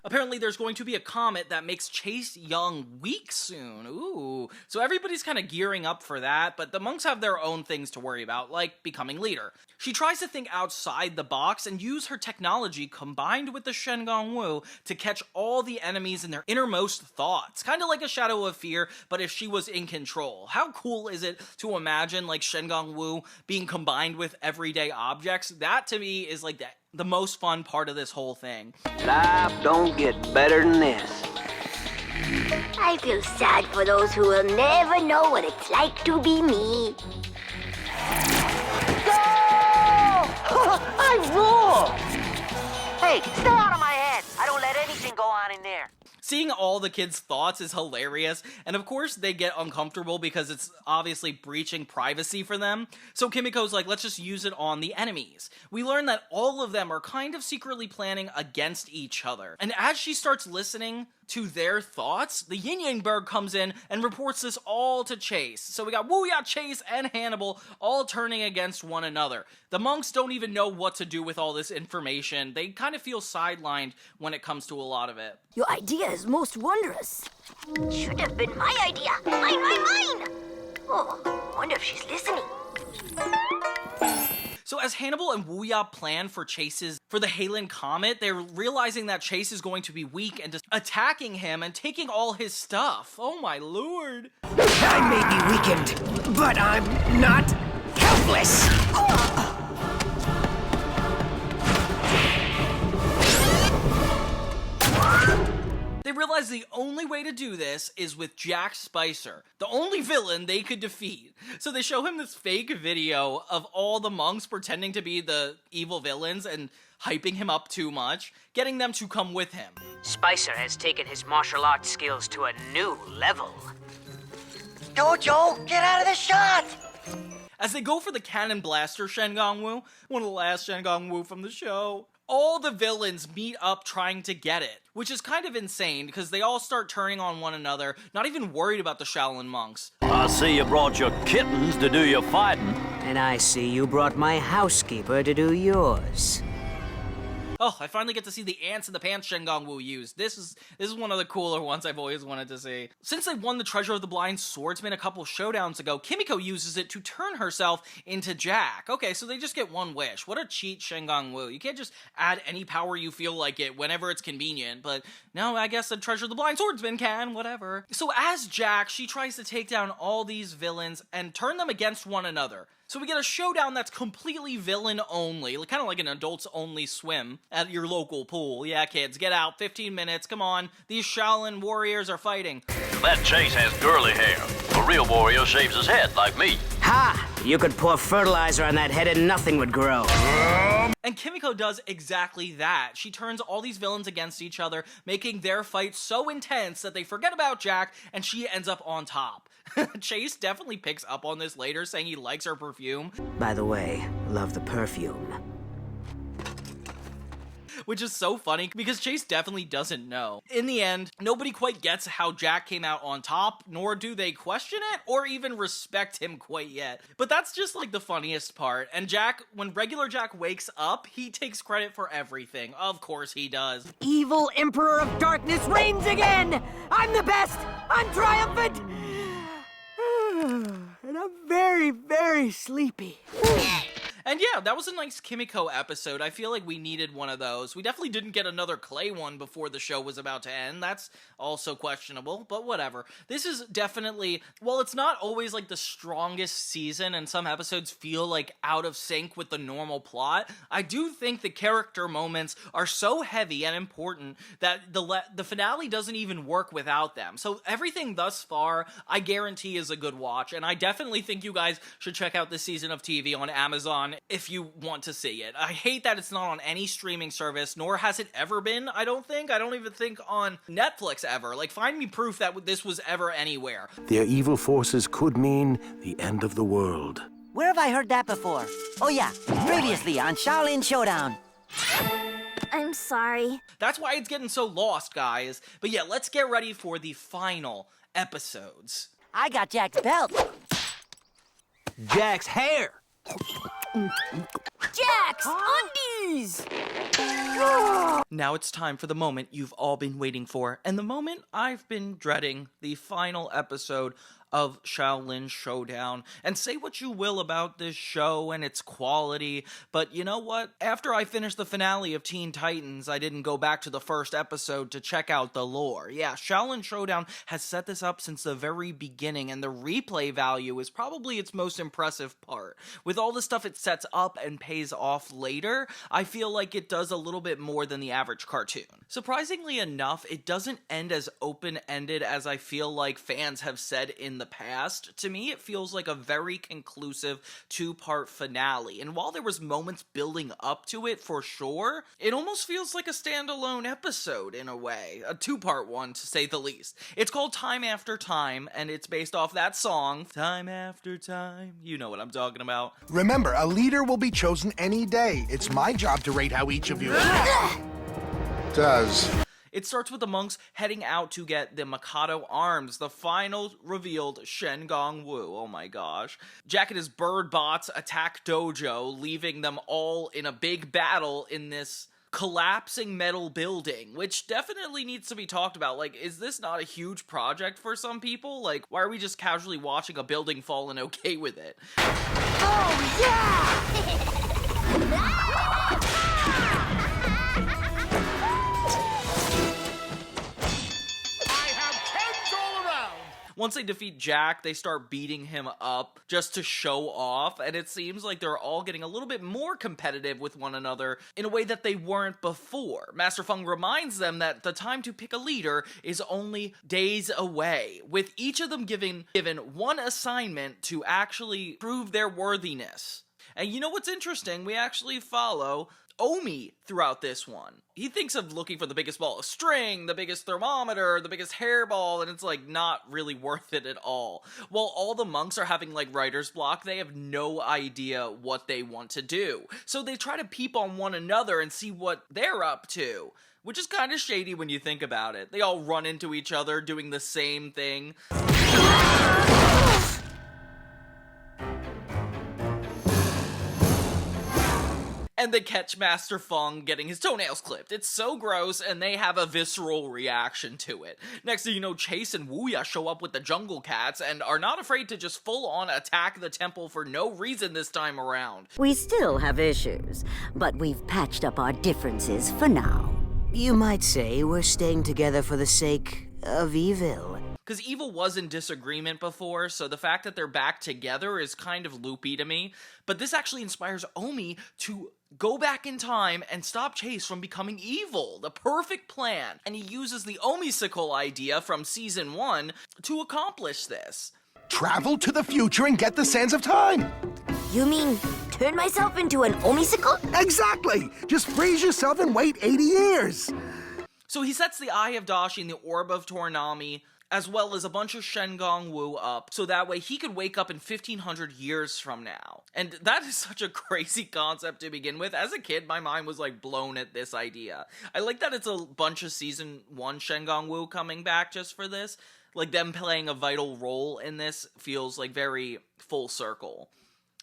Apparently there's going to be a comet that makes Chase Young weak soon. Ooh. So everybody's kind of gearing up for that, but the monks have their own things to worry about, like becoming leader. She tries to think outside the box and use her technology combined with the Shengang Wu to catch all the enemies in their innermost thoughts. Kind of like a Shadow of Fear, but if she was in control. How cool is it to imagine like Shengang Wu being combined with everyday objects? That to me is like the most fun part of this whole thing. Life don't get better than this. I feel sad for those who will never know what it's like to be me. I rule! Hey, stay out of my head. I don't let anything go on in there. Seeing all the kids' thoughts is hilarious, and of course they get uncomfortable because it's obviously breaching privacy for them. So Kimiko's like, let's just use it on the enemies. We learn that all of them are kind of secretly planning against each other. And as she starts listening to their thoughts, the Yin Yang Bird comes in and reports this all to Chase. So we got Wuya, Chase, and Hannibal all turning against one another. The monks don't even know what to do with all this information. They kind of feel sidelined when it comes to a lot of it. Your idea is most wondrous. Should have been my idea. Mine! Oh, wonder if she's listening. So as Hannibal and Wuya plan for the Heylin comet, they're realizing that Chase is going to be weak and just attacking him and taking all his stuff. Oh my lord. I may be weakened, but I'm not helpless. They realize the only way to do this is with Jack Spicer, the only villain they could defeat. So they show him this fake video of all the monks pretending to be the evil villains and hyping him up too much, getting them to come with him. Spicer has taken his martial arts skills to a new level. Dojo, get out of the shot! As they go for the cannon blaster Shen Gong Wu, one of the last Shen Gong Wu from the show, all the villains meet up trying to get it, which is kind of insane because they all start turning on one another, not even worried about the Shaolin monks. I see you brought your kittens to do your fighting. And I see you brought my housekeeper to do yours. Oh, I finally get to see the ants in the pants Shen Gong Wu used. This is one of the cooler ones I've always wanted to see. Since they won the Treasure of the Blind Swordsman a couple showdowns ago, Kimiko uses it to turn herself into Jack. Okay, so they just get one wish. What a cheat, Shen Gong Wu. You can't just add any power you feel like it whenever it's convenient, but no, I guess the Treasure of the Blind Swordsman can, whatever. So as Jack, she tries to take down all these villains and turn them against one another. So we get a showdown that's completely villain only, kind of like an adults only swim at your local pool. Yeah, kids, get out, 15 minutes, come on. These Shaolin warriors are fighting. That Chase has curly hair. A real warrior shaves his head like me. Ha! You could pour fertilizer on that head and nothing would grow. And Kimiko does exactly that. She turns all these villains against each other, making their fight so intense that they forget about Jack, and she ends up on top. Chase definitely picks up on this later, saying he likes her perfume. By the way, love the perfume. Which is so funny, because Chase definitely doesn't know. In the end, nobody quite gets how Jack came out on top, nor do they question it, or even respect him quite yet. But that's just like the funniest part. And Jack, when regular Jack wakes up, he takes credit for everything. Of course he does. Evil Emperor of Darkness reigns again! I'm the best! I'm triumphant! And I'm very, very sleepy. And yeah, that was a nice Kimiko episode. I feel like we needed one of those. We definitely didn't get another Clay one before the show was about to end. That's also questionable, but whatever. This is definitely, while it's not always like the strongest season and some episodes feel like out of sync with the normal plot, I do think the character moments are so heavy and important that the finale doesn't even work without them. So everything thus far, I guarantee is a good watch, and I definitely think you guys should check out this season of TV on Amazon if you want to see it. I hate that it's not on any streaming service, nor has it ever been, I don't think. I don't even think on Netflix ever. Like, find me proof that this was ever anywhere. Their evil forces could mean the end of the world. Where have I heard that before? Oh yeah, previously on Xiaolin Showdown. I'm sorry. That's why it's getting so lost, guys. But yeah, let's get ready for the final episodes. I got Jack's belt. Jack's hair! Jack's undies! Now it's time for the moment you've all been waiting for, and the moment I've been dreading, the final episode of Xiaolin Showdown. And say what you will about this show and its quality, but you know what? After I finished the finale of Teen Titans, I didn't go back to the first episode to check out the lore. Yeah, Xiaolin Showdown has set this up since the very beginning, and the replay value is probably its most impressive part. With all the stuff it sets up and pays off later, I feel like it does a little bit more than the average cartoon. Surprisingly enough, it doesn't end as open-ended as I feel like fans have said in the past. To me, it feels like a very conclusive two-part finale, and while there was moments building up to it for sure, it almost feels like a standalone episode in a way, a two-part one to say the least. It's called Time After Time, and it's based off that song, Time After Time. You know what I'm talking about. Remember, a leader will be chosen any day. It's my job to rate how each of you does. It starts with the monks heading out to get the Mikado arms, the final revealed Shen Gong Wu. Oh my gosh. Jack and his bird bots attack Dojo, leaving them all in a big battle in this collapsing metal building, which definitely needs to be talked about. Like, is this not a huge project for some people? Like, why are we just casually watching a building fall and okay with it? Oh, yeah! Once they defeat Jack, they start beating him up just to show off, and it seems like they're all getting a little bit more competitive with one another in a way that they weren't before. Master Feng reminds them that the time to pick a leader is only days away, with each of them given one assignment to actually prove their worthiness. And you know what's interesting? We actually follow Omi throughout this one. He thinks of looking for the biggest ball of string, the biggest thermometer, the biggest hairball, and it's like not really worth it at all. While all the monks are having like writer's block, they have no idea what they want to do. So they try to peep on one another and see what they're up to, which is kind of shady when you think about it. They all run into each other doing the same thing. And they catch Master Feng getting his toenails clipped. It's so gross, and they have a visceral reaction to it. Next thing you know, Chase and Wuya show up with the jungle cats and are not afraid to just full-on attack the temple for no reason this time around. We still have issues, but we've patched up our differences for now. You might say we're staying together for the sake of evil. Because evil was in disagreement before, so the fact that they're back together is kind of loopy to me. But this actually inspires Omi to go back in time and stop Chase from becoming evil. The perfect plan. And he uses the Omisicle idea from Season 1 to accomplish this. Travel to the future and get the sands of time. You mean turn myself into an Omisicle? Exactly. Just freeze yourself and wait 80 years. So he sets the Eye of Dashi and the Orb of Tournami, as well as a bunch of Shengong Wu up, so that way he could wake up in 1500 years from now. And that is such a crazy concept to begin with. As a kid, my mind was like blown at this idea. I like that it's a bunch of Season 1 Shengong Wu coming back just for this. Like, them playing a vital role in this feels like very full circle.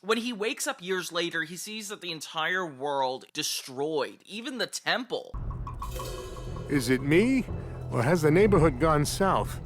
When he wakes up years later, he sees that the entire world destroyed, even the temple. Is it me? Or has the neighborhood gone south?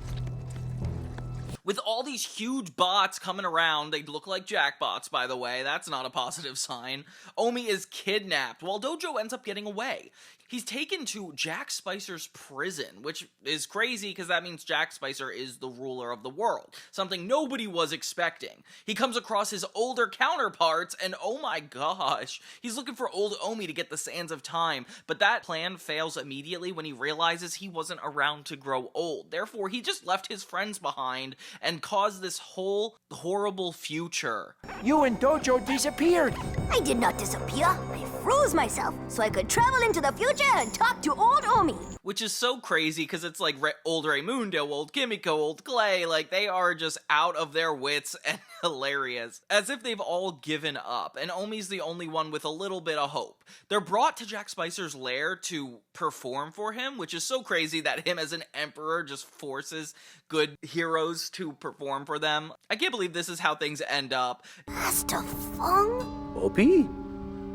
With all these huge bots coming around, they look like jackbots, by the way, that's not a positive sign. Omi is kidnapped, while Dojo ends up getting away. He's taken to Jack Spicer's prison, which is crazy because that means Jack Spicer is the ruler of the world, something nobody was expecting. He comes across his older counterparts, and oh my gosh, he's looking for old Omi to get the sands of time, but that plan fails immediately when he realizes he wasn't around to grow old. Therefore, he just left his friends behind and caused this whole horrible future. You and Dojo disappeared. I did not disappear. I froze myself so I could travel into the future and talk to old Omi. Which is so crazy because it's like old Raimundo, old Kimiko, old Clay, like they are just out of their wits and hilarious. As if they've all given up, and Omi's the only one with a little bit of hope. They're brought to Jack Spicer's lair to perform for him, which is so crazy that him as an emperor just forces good heroes to perform for them. I can't believe this is how things end up. Master Feng? Obi?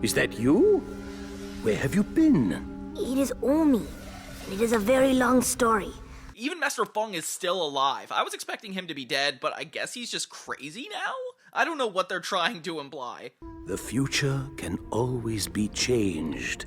Is that you? Where have you been? It is Omi, and it is a very long story. Even Master Feng is still alive. I was expecting him to be dead, but I guess he's just crazy now? I don't know what they're trying to imply. The future can always be changed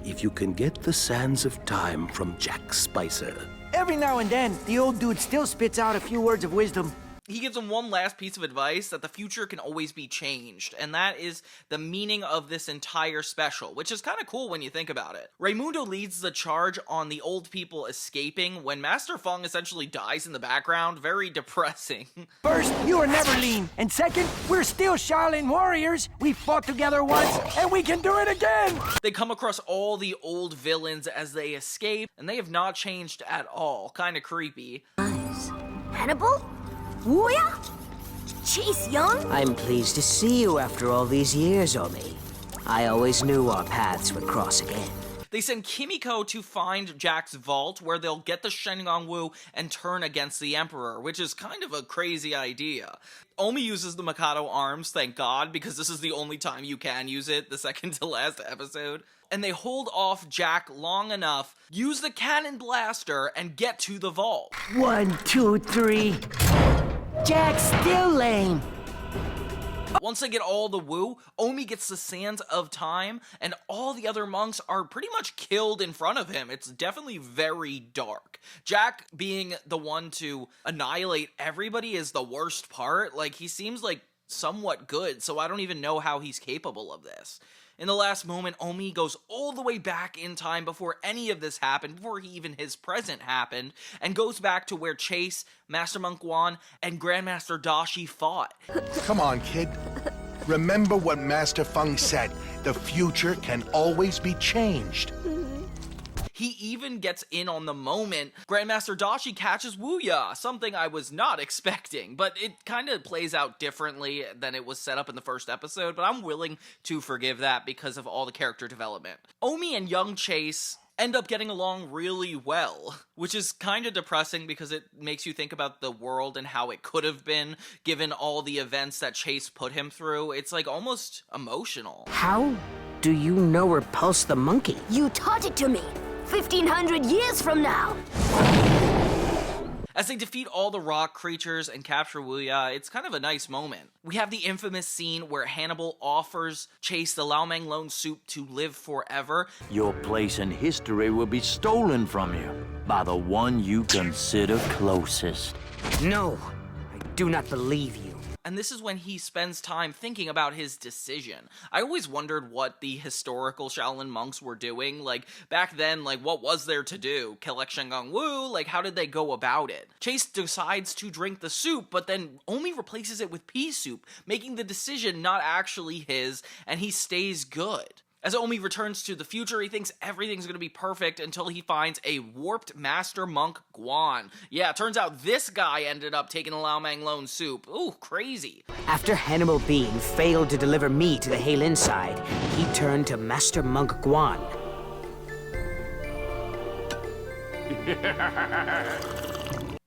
if you can get the sands of time from Jack Spicer. Every now and then, the old dude still spits out a few words of wisdom. He gives him one last piece of advice, that the future can always be changed, and that is the meaning of this entire special, which is kind of cool when you think about it. Raimundo leads the charge on the old people escaping when Master Feng essentially dies in the background. Very depressing. First, you were never lean, and second, we're still Xiaolin warriors. We fought together once, and we can do it again! They come across all the old villains as they escape, and they have not changed at all. Kind of creepy. Hannibal? Wuya? Chase Young? I'm pleased to see you after all these years, Omi. I always knew our paths would cross again. They send Kimiko to find Jack's vault, where they'll get the Shengong Wu and turn against the Emperor, which is kind of a crazy idea. Omi uses the Mikado arms, thank God, because this is the only time you can use it, the second to last episode. And they hold off Jack long enough, use the cannon blaster, and get to the vault. 1, 2, 3. Jack's still lame. Once they get all the Wu, Omi gets the sands of time, and all the other monks are pretty much killed in front of him. It's definitely very dark. Jack being the one to annihilate everybody is the worst part. Like, he seems like somewhat good, so I don't even know how he's capable of this. In the last moment, Omi goes all the way back in time before any of this happened, before even his present happened, and goes back to where Chase, Master Monk Guan, and Grandmaster Dashi fought. Come on, kid. Remember what Master Feng said. The future can always be changed. He even gets in on the moment Grandmaster Dashi catches Wuya, something I was not expecting, but it kind of plays out differently than it was set up in the first episode, but I'm willing to forgive that because of all the character development. Omi and young Chase end up getting along really well, which is kind of depressing because it makes you think about the world and how it could have been given all the events that Chase put him through. It's like almost emotional. How do you know Repulse the monkey? You taught it to me 1,500 years from now. As they defeat all the rock creatures and capture Wuya, it's kind of a nice moment. We have the infamous scene where Hannibal offers Chase the Lao Mang Lone soup to live forever. Your place in history will be stolen from you by the one you consider closest. No, I do not believe you. And this is when he spends time thinking about his decision. I always wondered what the historical Shaolin monks were doing. Like, back then, like, what was there to do? Collect Shengang Wu? Like, how did they go about it? Chase decides to drink the soup, but then Omi replaces it with pea soup, making the decision not actually his, and he stays good. As Omi returns to the future, he thinks everything's gonna be perfect until he finds a warped master monk, Guan. Yeah, turns out this guy ended up taking the Lao Mang Lone soup. Ooh, crazy. After Hannibal Bean failed to deliver me to the Heylin side, he turned to Master Monk Guan.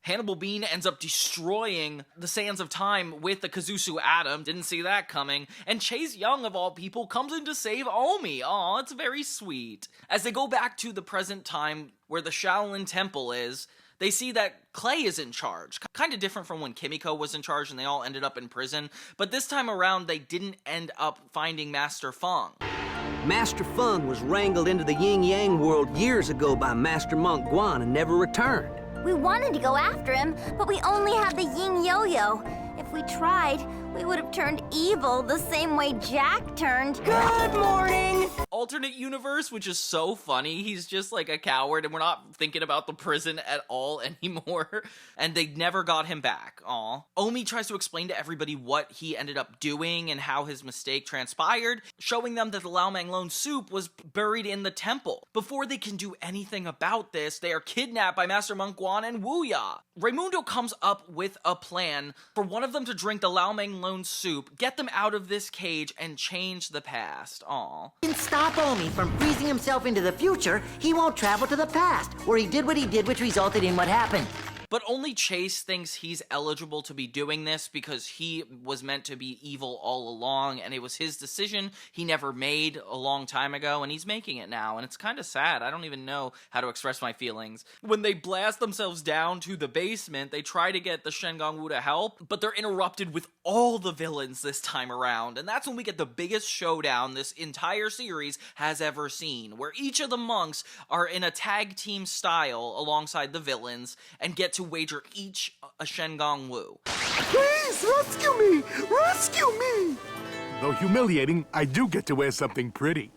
Hannibal Bean ends up destroying the Sands of Time with the Kazusu Atom. Didn't see that coming. And Chase Young, of all people, comes in to save Omi. Aw, it's very sweet. As they go back to the present time where the Shaolin Temple is, they see that Clay is in charge. Kind of different from when Kimiko was in charge and they all ended up in prison. But this time around, they didn't end up finding Master Feng. Master Feng was wrangled into the yin-yang world years ago by Master Monk Guan and never returned. We wanted to go after him, but we only had the yin yo-yo. If we tried, we would have turned evil the same way Jack turned. Good morning! Alternate universe, which is so funny. He's just like a coward and we're not thinking about the prison at all anymore. And they never got him back. Aw. Omi tries to explain to everybody what he ended up doing and how his mistake transpired, showing them that the Lao Mang Lone soup was buried in the temple. Before they can do anything about this, they are kidnapped by Master Monk Guan and Wuya. Raimundo comes up with a plan for one of them to drink the Lao Mang Lone soup, get them out of this cage, and change the past. Aw. And stop Omi from freezing himself into the future, he won't travel to the past, where he did what he did, which resulted in what happened. But only Chase thinks he's eligible to be doing this because he was meant to be evil all along, and it was his decision he never made a long time ago, and he's making it now, and it's kind of sad. I don't even know how to express my feelings. When they blast themselves down to the basement, they try to get the Shengang Wu to help, but they're interrupted with all the villains this time around, and that's when we get the biggest showdown this entire series has ever seen, where each of the monks are in a tag team style alongside the villains, and get to wager each a Shengang Wu. Please, rescue me! Rescue me! Though humiliating, I do get to wear something pretty.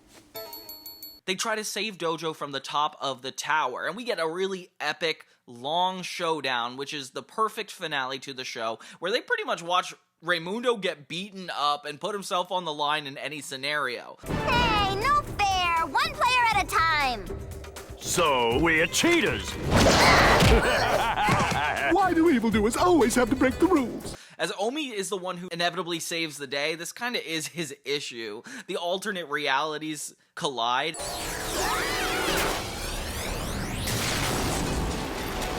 They try to save Dojo from the top of the tower, and we get a really epic, long showdown, which is the perfect finale to the show, where they pretty much watch Raimundo get beaten up and put himself on the line in any scenario. Hey, no fair! One player at a time! So we're cheaters. Why do evildoers always have to break the rules? As Omi is the one who inevitably saves the day, this kind of is his issue. The alternate realities collide.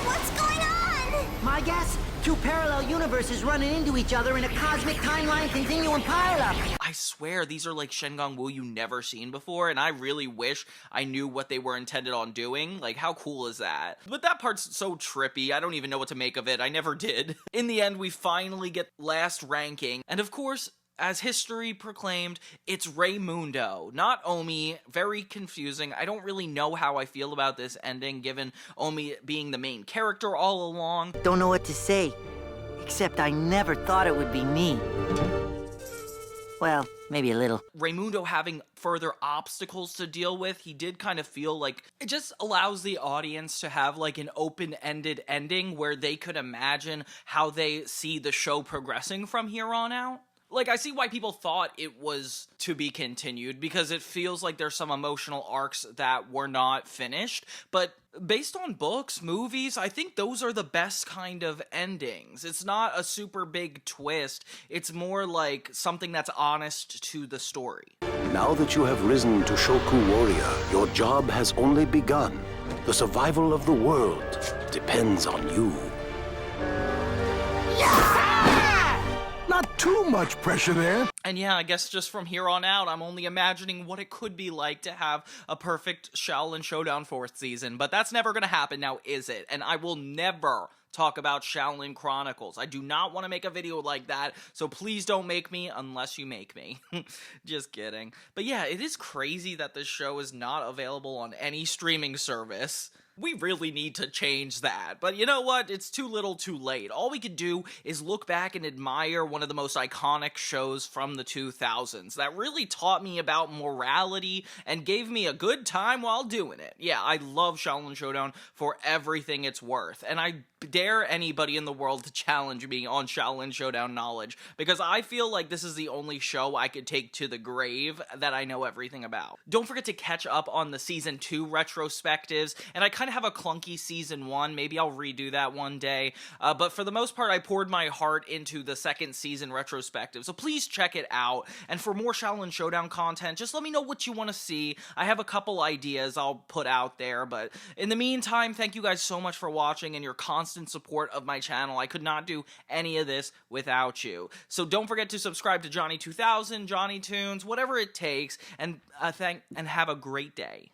What's going on? My guess? Two parallel universes running into each other in a cosmic timeline continuum pileup. I swear these are like Shengang Wu you never seen before, and I really wish I knew what they were intended on doing. Like, how cool is that? But that part's so trippy, I don't even know what to make of it. I never did. In the end, we finally get last ranking, and of course, as history proclaimed, it's Raimundo, not Omi. Very confusing. I don't really know how I feel about this ending, given Omi being the main character all along. Don't know what to say, except I never thought it would be me. Well, maybe a little. Raimundo having further obstacles to deal with, he did kind of feel like it just allows the audience to have like an open-ended ending where they could imagine how they see the show progressing from here on out. Like, I see why people thought it was to be continued, because it feels like there's some emotional arcs that were not finished, but based on books, movies, I think those are the best kind of endings. It's not a super big twist, it's more like something that's honest to the story. Now that you have risen to Shoku Warrior, your job has only begun. The survival of the world depends on you. Not too much pressure there. And yeah, I guess just from here on out, I'm only imagining what it could be like to have a perfect Xiaolin Showdown 4th season, but that's never gonna happen now, is it? And I will never talk about Xiaolin Chronicles. I do not want to make a video like that, so please don't make me unless you make me. Just kidding. But yeah, it is crazy that this show is not available on any streaming service. We really need to change that. But you know what? It's too little too late. All we could do is look back and admire one of the most iconic shows from the 2000s that really taught me about morality and gave me a good time while doing it. Yeah, I love Xiaolin Showdown for everything it's worth, and I dare anybody in the world to challenge me on Xiaolin Showdown knowledge, because I feel like this is the only show I could take to the grave that I know everything about. Don't forget to catch up on the Season 2 retrospectives, and I kind of have a clunky Season 1, maybe I'll redo that one day, but for the most part I poured my heart into the 2nd season retrospective, so please check it out. And for more Xiaolin Showdown content, just let me know what you want to see. I have a couple ideas I'll put out there, but in the meantime, thank you guys so much for watching and your constant support of my channel. I could not do any of this without you. So don't forget to subscribe to Johnny 2000, Johnny Tunes, whatever it takes, and have a great day.